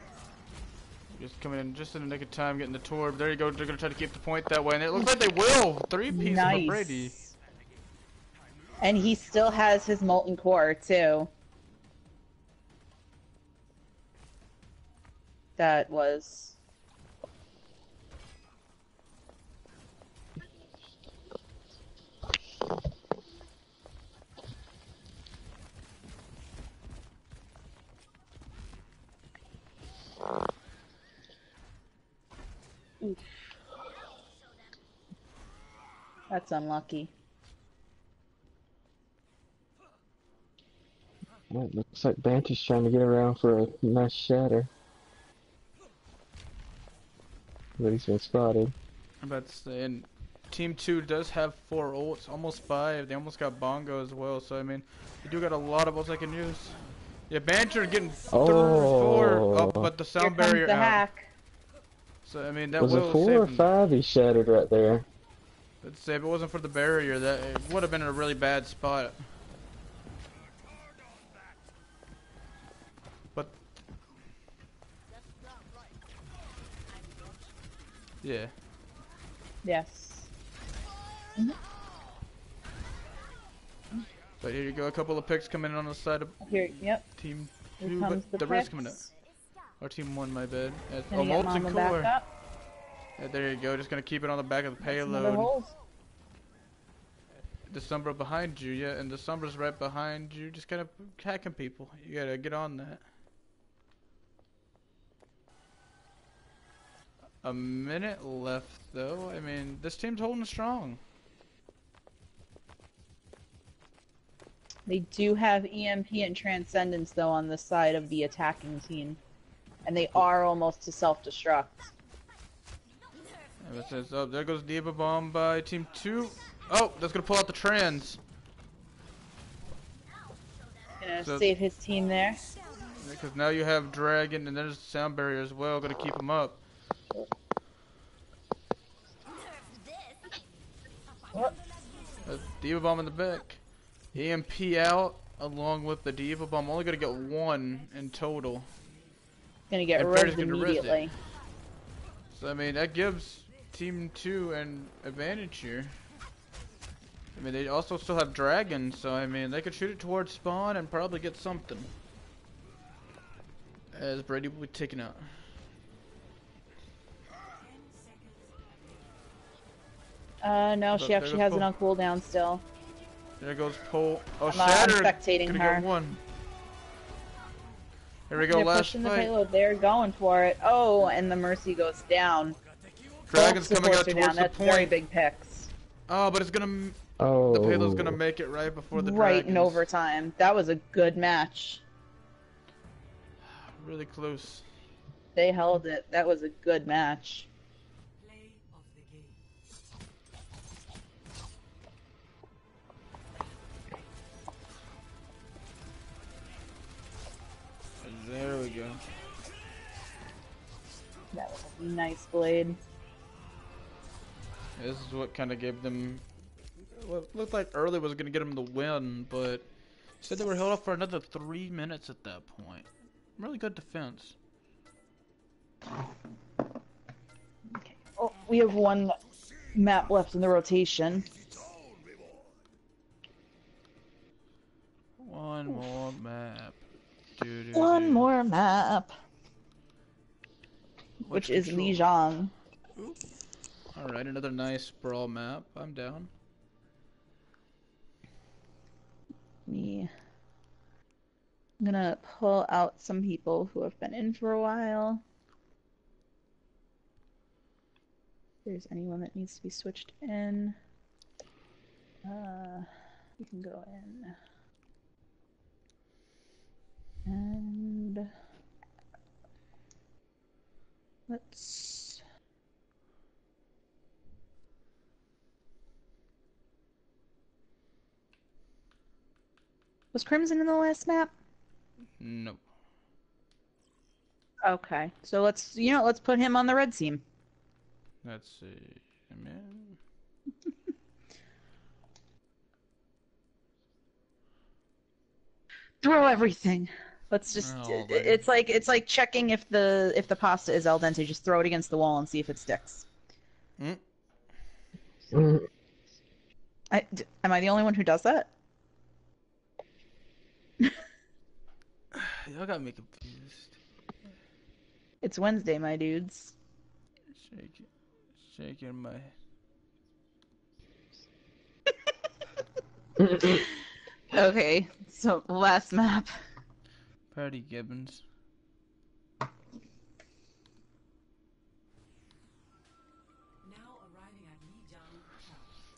Just coming in just in the nick of time, getting the Torb. There you go. They're going to try to keep the point that way. And it looks like they will. 3 pieces of Brady. And he still has his Molten Core, too. That was... Oof. That's unlucky. Well, it looks like Banty's trying to get around for a nice shatter. But he's been spotted. I'm about to say, and Team 2 does have 4 ults, almost 5. They almost got Bongo as well, so I mean, they do got a lot of ults they can use. Yeah, Banter getting 4, oh, but the sound Here comes barrier the out. hack. So I mean, that Was will it 4 save or them. 5 he shattered right there? Let's say if it wasn't for the barrier, that it would have been in a really bad spot. But yeah. Yes. But here you go, a couple of picks coming in on the side of Here, yep. Team Here 2, comes but the risk coming up. Or Team 1, my bad. Gonna get Molten Mama back Core. up. Yeah, there you go, just gonna keep it on the back of the That's another payload. holes. The Sombra behind you, yeah, and the Sombra's right behind you, just kind of hacking people. You gotta get on that. A minute left, though. I mean, this team's holding strong. They do have EMP and Transcendence, though, on the side of the attacking team. And they are almost to self-destruct. And it says, oh, there goes Diva Bomb by Team 2. Oh, that's gonna pull out the trans. Gonna So- save his team there. Because now you have Dragon, and there's Sound Barrier as well, gonna keep him up. Diva Bomb in the back. EMP out, along with the Diva Bomb. Only gonna get 1 in total. Gonna get And Freddy's rezzed gonna res it. immediately. So, I mean, that gives Team 2 an advantage here. I mean, they also still have Dragon, so, I mean, they could shoot it towards spawn and probably get something. As Brady will be taken out. No, she There actually goes has it Paul. on cooldown still. There goes Pole. Oh, I'm Shattered! spectating Gonna her. get 1. Here we go, They're last pushing the fight. payload. They're going for it. Oh, and the Mercy goes down. Dragon's Both coming out supports are towards down. the That's very point. big picks. Oh, but it's gonna... Oh. The payload's gonna make it right before the Right Dragons. in overtime. That was a good match. Really close. They held it. That was a good match. Play of the game. There we go. That was a nice blade. This is what kind of gave them... What looked like early was going to get them the win, but said they were held off for another 3 minutes at that point. Really good defense. Okay. Oh, we have one map left in the rotation. One more map. One more map. Which is control? Lijiang. Alright, another nice brawl map. I'm down. I'm gonna pull out some people who have been in for a while. If there's anyone that needs to be switched in. We can go in. And let's... Was Crimson in the last map? Nope. Okay, so let's put him on the red team. Let's see. Man. Throw everything. Let's just. Oh, it's like checking if the pasta is al dente. Just throw it against the wall and see if it sticks. Mm. Am I the only one who does that? Y'all got me confused. It's Wednesday, my dudes. Shaking my... Okay, so last map. Patty Gibbons.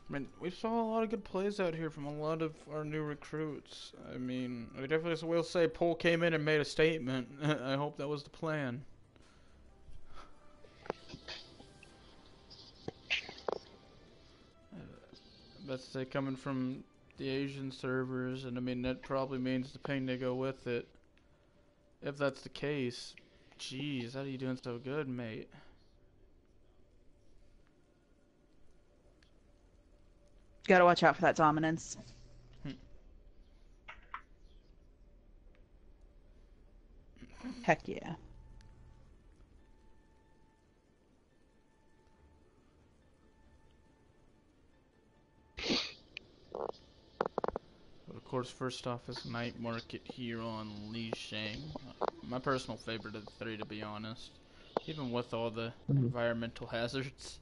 I mean, we saw a lot of good plays out here from a lot of our new recruits. I mean, I definitely will say Pohl came in and made a statement. I hope that was the plan. Let's say coming from the Asian servers, and I mean, that probably means the ping to go with it. If that's the case, jeez, how are you doing so good, mate? Gotta watch out for that dominance. Heck yeah. Of course, first off is Night Market here on Lisheng. My personal favorite of the three, to be honest. Even with all the environmental hazards.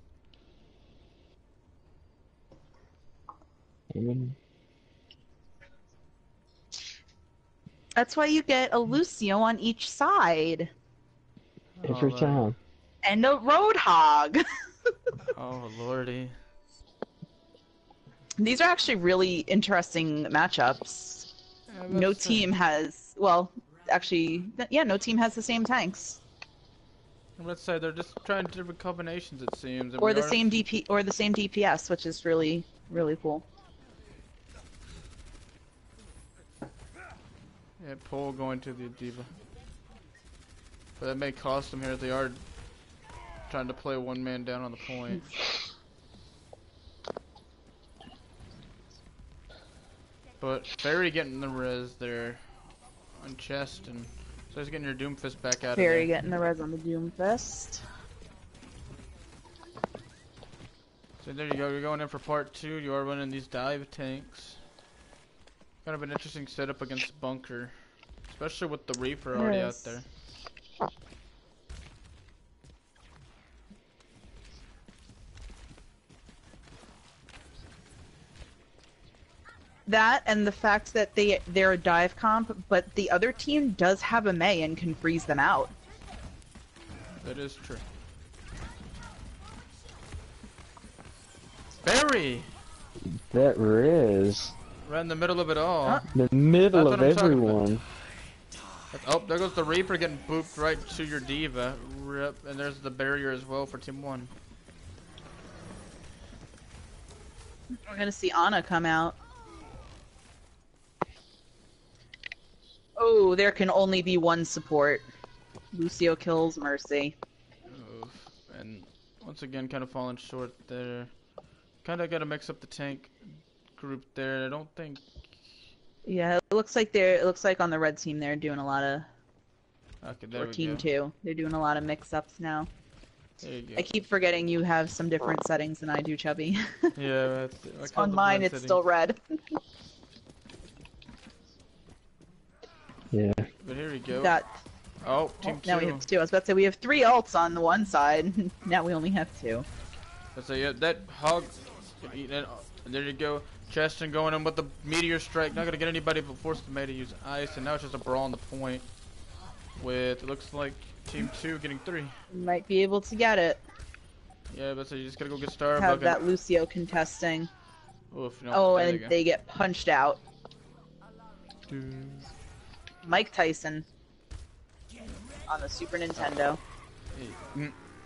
That's why you get a Lucio on each side. Every time. And a Roadhog. Oh, lordy. These are actually really interesting matchups. Yeah, No team has, well, actually, yeah, no team has the same tanks. Let's say they're just trying different combinations, it seems. And Or the same DP, or the same DPS, which is really, really cool. Yeah, Pohl going to the Diva. But that may cost them here. They are trying to play one man down on the point. But Fairy getting the res there on chest, and so he's getting your Doomfist back out of there. Fairy getting the res on the Doomfist. So there you go, you're going in for part 2. You are running these dive tanks. Kind of an interesting setup against Bunker, especially with the Reaper already out there. That and the fact that they're a dive comp, but the other team does have a Mei and can freeze them out. That is true. Barry! That res. Right in the middle of it all. The middle That's of what I'm talking everyone. Oh, there goes the Reaper getting booped right to your Diva. Rip. And there's the barrier as well for Team 1. We're gonna see Ana come out. Oh, there can only be one support. Lucio kills Mercy. Oof. And once again, kind of falling short there. Kind of got to mix up the tank group there. I don't think. Yeah, it looks like on the red team they're doing a lot of. Okay, there Or we team go. 2, they're doing a lot of mix-ups now. There you go. I keep forgetting you have some different settings than I do, Chubby. Yeah, On mine, it's still red. Yeah. But here we go. Got. Oh, Team 2. Now we have 2. I was about to say we have 3 ults on the one side. Now we only have 2. Let's say, yeah, that hog. And there you go. Cheston going in with the meteor strike. Not going to get anybody, but forced the Mei to use ice. And now it's just a brawl on the point. With, it looks like Team 2 getting 3. Might be able to get it. Yeah, but so you just got to go get Starbuck. Have that Lucio contesting. Oof, no, Oh, there you and go. they get punched out. Mike Tyson. On the Super Nintendo.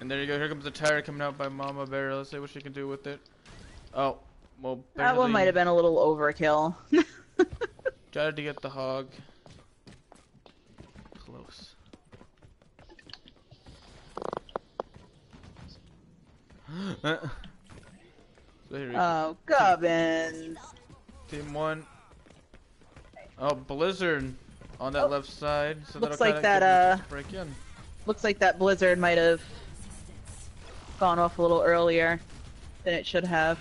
And there you go. Here comes the tire coming out by Mama Bear. Let's see what she can do with it. Oh, well, That one might have been a little overkill. tried to get the hog. Close. So here we go. Oh, Gubbins. Team 1. Oh, Blizzard on that Oh, left side. So looks that'll like kinda that, give you a break in. Looks like that Blizzard might have gone off a little earlier than it should have.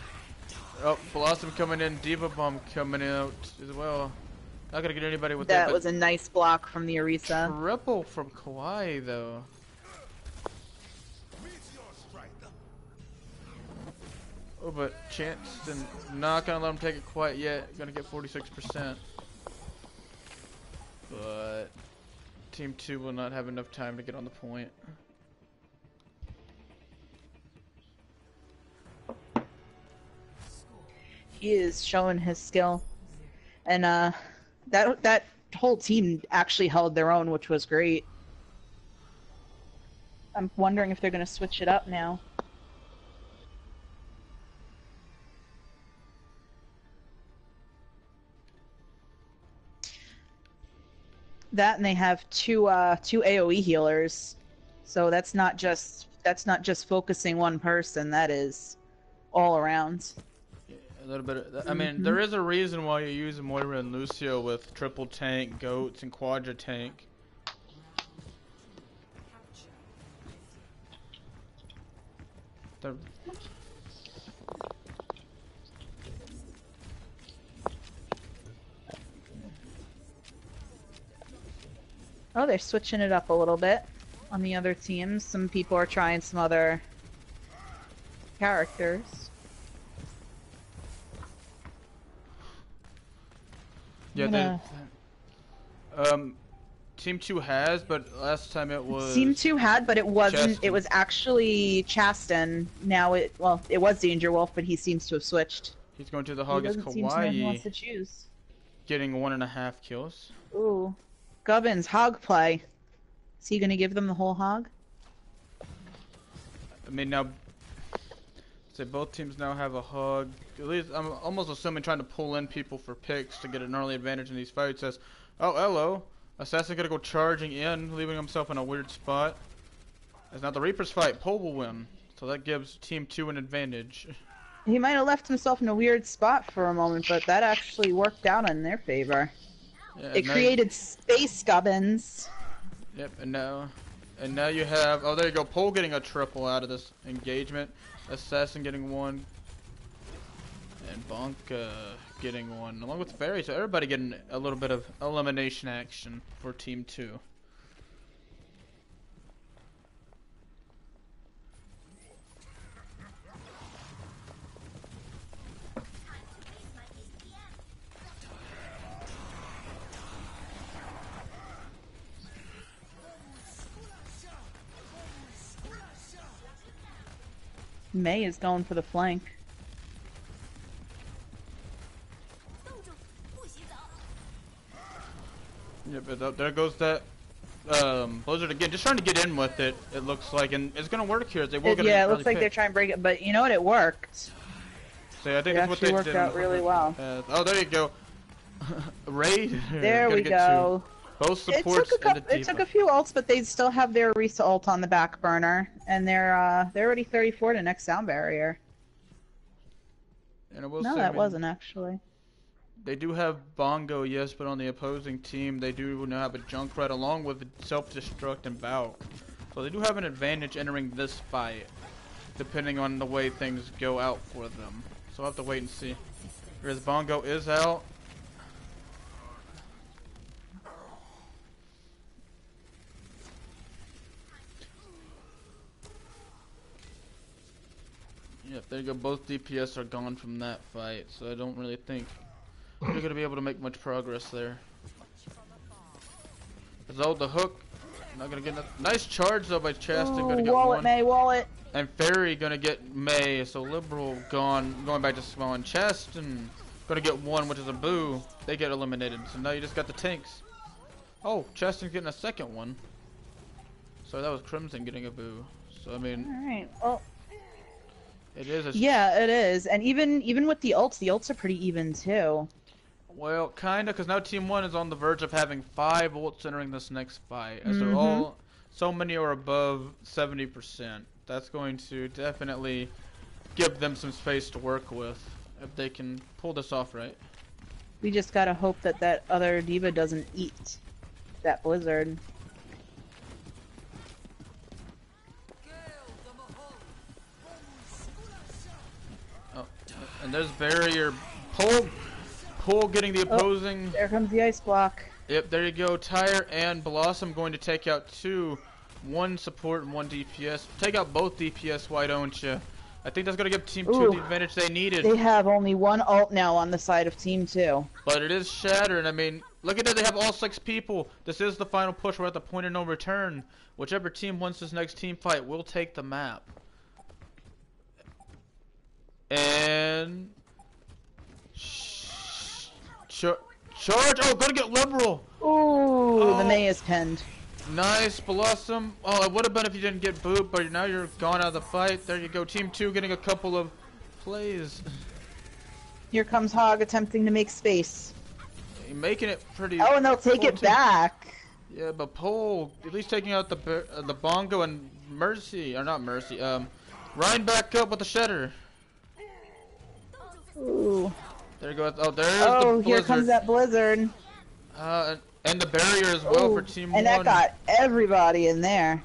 Oh, Blossom coming in. Diva Bomb coming out as well. Not gonna get anybody with That that. was a nice block from the Orisa. Triple from Kawhi though. Oh, but Chanston not gonna let him take it quite yet. Gonna get 46%. But Team 2 will not have enough time to get on the point. He is showing his skill. And that whole team actually held their own, which was great. I'm wondering if they're going to switch it up now. That, and they have two AoE healers, so that's not just focusing one person. That is all around. Yeah, a little bit. I mean, there is a reason why you use Moira and Lucio with triple tank, goats, and quadra tank. They're... Oh, they're switching it up a little bit on the other teams. Some people are trying some other characters. Yeah, Team 2 has, but last time it was... Team 2 had, but it wasn't. Chaston. It was actually Chaston. Now it was Danger Wolf, but he seems to have switched. He's going to the He Hog as doesn't seem to know who wants Kawaii, to choose. getting 1.5 kills. Ooh. Gubbins, hog play. Is he gonna give them the whole hog? I mean, now... So both teams now have a hog. At least, I'm almost assuming trying to pull in people for picks to get an early advantage in these fights. Says, oh, hello. Assassin gonna go charging in, leaving himself in a weird spot. As now the Reaper's fight, Pole will win. So that gives Team 2 an advantage. He might have left himself in a weird spot for a moment, but that actually worked out in their favor. Yeah, It created space, Gubbins. Yep, and now you have, oh, there you go, Pole getting a triple out of this engagement. Assassin getting one. And Bonk getting one, along with Fairy, so everybody getting a little bit of elimination action for Team 2. May is going for the flank. Yep, but there goes that Blizzard again, just trying to get in with it. It looks like, and it's gonna work here. They will get Yeah, it looks like they're trying to break it, but you know what? It worked. So I think It that's what they actually worked out really well. Oh, there you go. Raid. There we go. Both supports and the It took a few ults, but they still have their Risa ult on the back burner, and they're already 34 to next sound barrier. And I will No, say, that wasn't actually. They do have Bongo, yes, but on the opposing team, they do now have a Junkrat along with Self-Destruct and Valk. So they do have an advantage entering this fight, depending on the way things go out for them. So we'll have to wait and see. Here's Bongo is out. Yep, there you go. Both DPS are gone from that fight, so I don't really think you're going to be able to make much progress there. So the hook, not going to get enough. Nice charge though by Chaston, going to get Wallet, one. May, wallet. And Fairy going to get May, so Liberal gone, going back to spawn. Chaston going to get one, which is a boo. They get eliminated, so now you just got the tanks. Oh, Chaston's getting a second one. So that was Crimson getting a boo. So I mean, Alright, well. it is a Yeah, it is. And even with the ults are pretty even too. Well, kinda, because now Team 1 is on the verge of having 5 ults entering this next fight, as they're all, so many are above 70%. That's going to definitely give them some space to work with, if they can pull this off right. We just gotta hope that that other diva doesn't eat that Blizzard. Oh, and there's barrier. Pull getting the opposing. There comes the ice block. Yep, there you go. Tyre and Blossom going to take out one support and one DPS. Take out both DPS, why don't you? I think that's going to give Team 2 the advantage they needed. They have only one ult now on the side of Team 2. But it is shattered. I mean, look at that. They have all 6 people. This is the final push. We're at the point of no return. Whichever team wins this next team fight will take the map. And Charge! Oh, gonna get liberal! Ooh, the Mei is pinned. Nice, Blossom. Oh, it would have been if you didn't get booed, but now you're gone out of the fight. There you go. Team 2 getting a couple of plays. Here comes Hog attempting to make space. You're making it pretty... Oh, and they'll take it back. Yeah, but Pole, at least taking out the Bongo and Mercy, or not Mercy, Ryan back up with the Shedder. Ooh. There you go. Oh, there's the Blizzard. Here comes that Blizzard. And the barrier as well for Team 1. And that got everybody in there.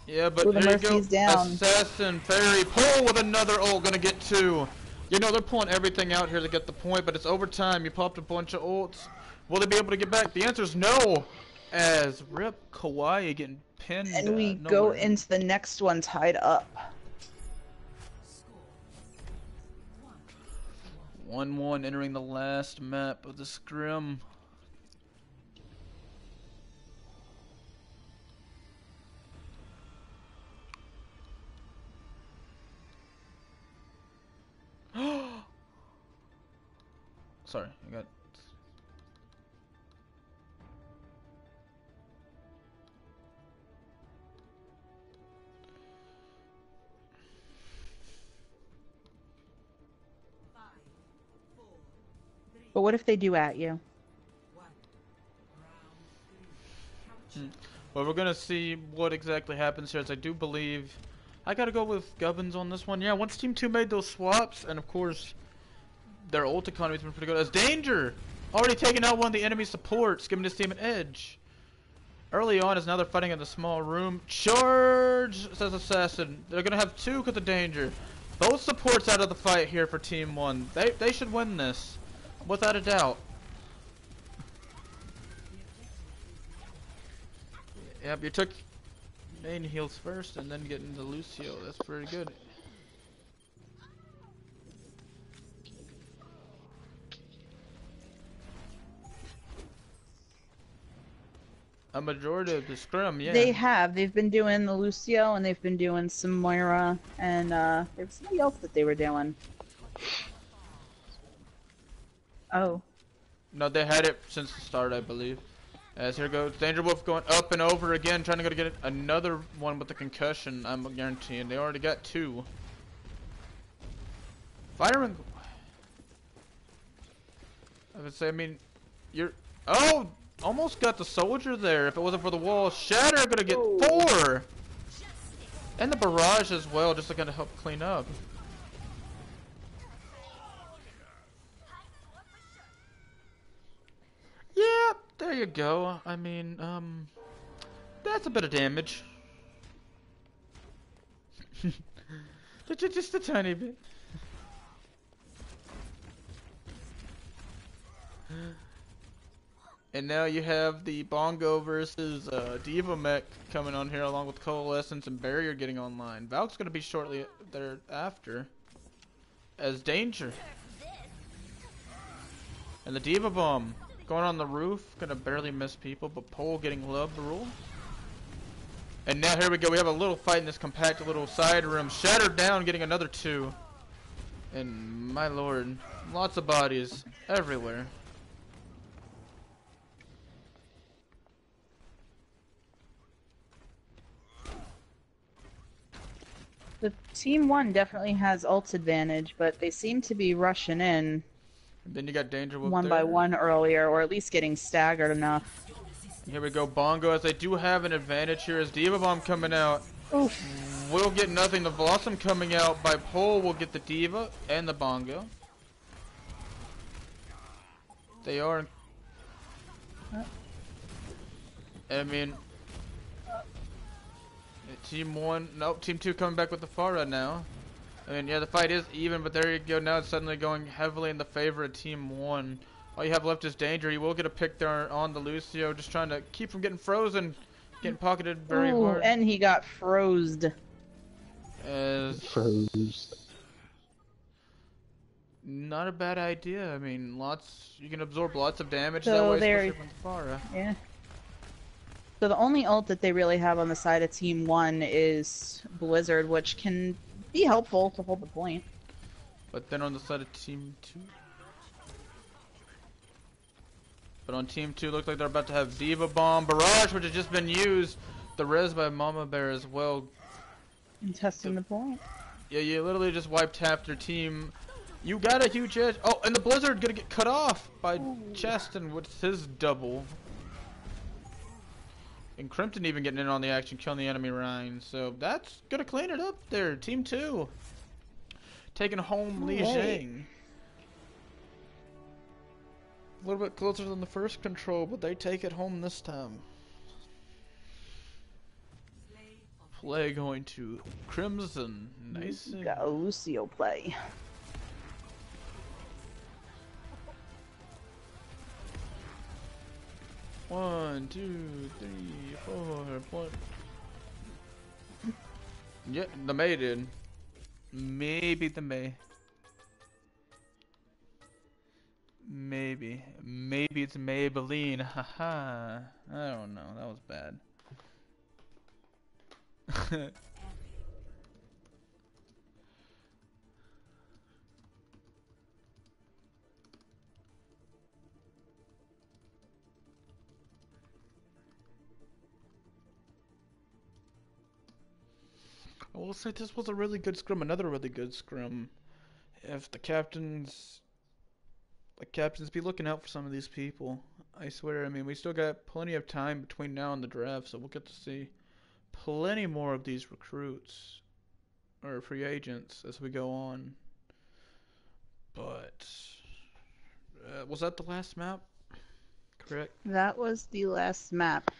Yeah, but Ooh, the there you go. Mercy's down. Assassin, Fairy, Pole with another ult, gonna get 2. You know, they're pulling everything out here to get the point, but it's overtime. You popped a bunch of ults. Will they be able to get back? The answer is no. As Rip Kawaii getting pinned. And we go into the next one tied up. 1-1 entering the last map of the Scrim. Sorry, I got... But what if they do at you? Well, we're gonna see what exactly happens here, as I do believe... I gotta go with Gubbins on this one. Yeah, once Team 2 made those swaps, and of course, their ult economy's been pretty good. As Danger! Already taking out one of the enemy supports, giving his team an edge. Early on, as now they're fighting in the small room. Charge! Says Assassin. They're gonna have 2 because of Danger. Both supports out of the fight here for Team 1. They should win this. Without a doubt. Yep, you took main heals first and then getting the Lucio. That's pretty good. A majority of the Scrim, yeah. They have. They've been doing the Lucio and they've been doing some Moira and there was something else that they were doing. Oh. No, they had it since the start, I believe. As here goes Danger Wolf going up and over again, trying to go to get another one with the concussion, I'm guaranteeing. They already got 2. Firing. I would say, I mean, you're... Oh! Almost got the soldier there if it wasn't for the wall. Shatter gonna get 4! And the barrage as well, just to kind of help clean up. Yeah, there you go. I mean, that's a bit of damage. Just a tiny bit. And now you have the Bongo versus Diva Mech coming on here, along with Coalescence and Barrier getting online. Valk's going to be shortly thereafter as Danger. And the Diva Bomb going on the roof, going to barely miss people, but Pole getting love the rule. And now here we go, we have a little fight in this compact little side room. Shattered down, getting another 2. And my lord, lots of bodies everywhere. The Team 1 definitely has ult advantage, but they seem to be rushing in. And then you got Danger Wolf one by one earlier, or at least getting staggered enough. Here we go, Bongo, as they do have an advantage here as Diva Bomb coming out. Oof. We'll get nothing. The Blossom coming out by Pole will get the Diva and the Bongo. They are... I mean... Team 1, nope, Team 2 coming back with the Pharah now. I mean, yeah, the fight is even, but there you go, now it's suddenly going heavily in the favor of Team 1. All you have left is Danger. You will get a pick there on the Lucio, just trying to keep from getting frozen, getting pocketed very hard. And he got frozed. Froze. Not a bad idea. I mean, you can absorb lots of damage So that way, there- especially from the Pharah. Yeah. So the only ult that they really have on the side of Team 1 is Blizzard, which can be helpful to hold the point. But then on the side of Team 2... But on Team 2, look like they're about to have Diva Bomb. Barrage, which has just been used. The res by Mama Bear as well. And testing the point. Yeah, you literally just wiped half their team. You got a huge edge. Oh, and the Blizzard gonna get cut off by Chaston with his double. And Crimpton even getting in on the action, killing the enemy Rhine. So that's gonna clean it up there. Team 2 taking home Li Jing. A little bit closer than the first control, but they take it home this time. Play going to Crimson. Nice. Got Lucio play. One, two, three, four, one. Yeah, the May did. Maybe the May. Maybe it's Maybelline. Haha. I don't know. That was bad. I will say this was a really good scrim. Another really good scrim. If the captains be looking out for some of these people. I swear, I mean, we still got plenty of time between now and the draft, so we'll get to see plenty more of these recruits or free agents as we go on. But was that the last map? Correct. That was the last map.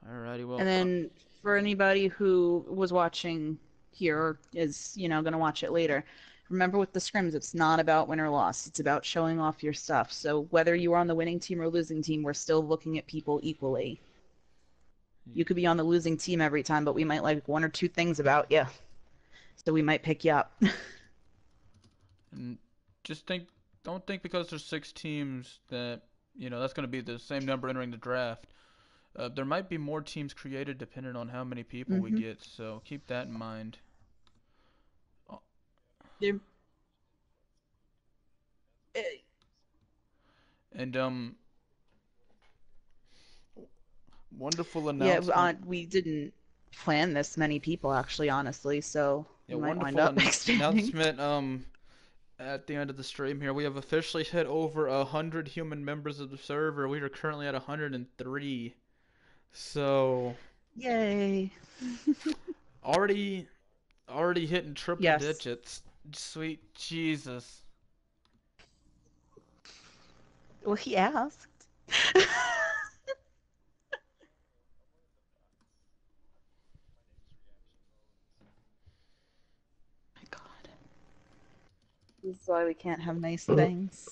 Alrighty, well. And then for anybody who was watching here or is, going to watch it later, remember with the scrims, it's not about win or loss. It's about showing off your stuff. So whether you are on the winning team or losing team, we're still looking at people equally. You could be on the losing team every time, but we might like one or two things about you. So we might pick you up. And don't think because there's 6 teams that, that's going to be the same number entering the draft. There might be more teams created depending on how many people we get, so keep that in mind. There. And wonderful announcement. Yeah, we didn't plan this many people actually, honestly, so we might wind up expanding. Announcement. At the end of the stream here, we have officially hit over 100 human members of the server. We are currently at 103. So. Yay! already hitting triple digits. Sweet Jesus. Well, he asked. This is why we can't have nice things.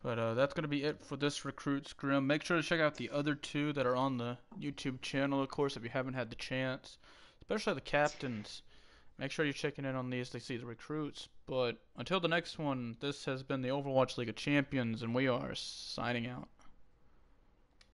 But that's going to be it for this recruit scrim. Make sure to check out the other 2 that are on the YouTube channel, of course, if you haven't had the chance. Especially the captains. Make sure you're checking in on these to see the recruits. But until the next one, this has been the Overwatch League of Champions, and we are signing out.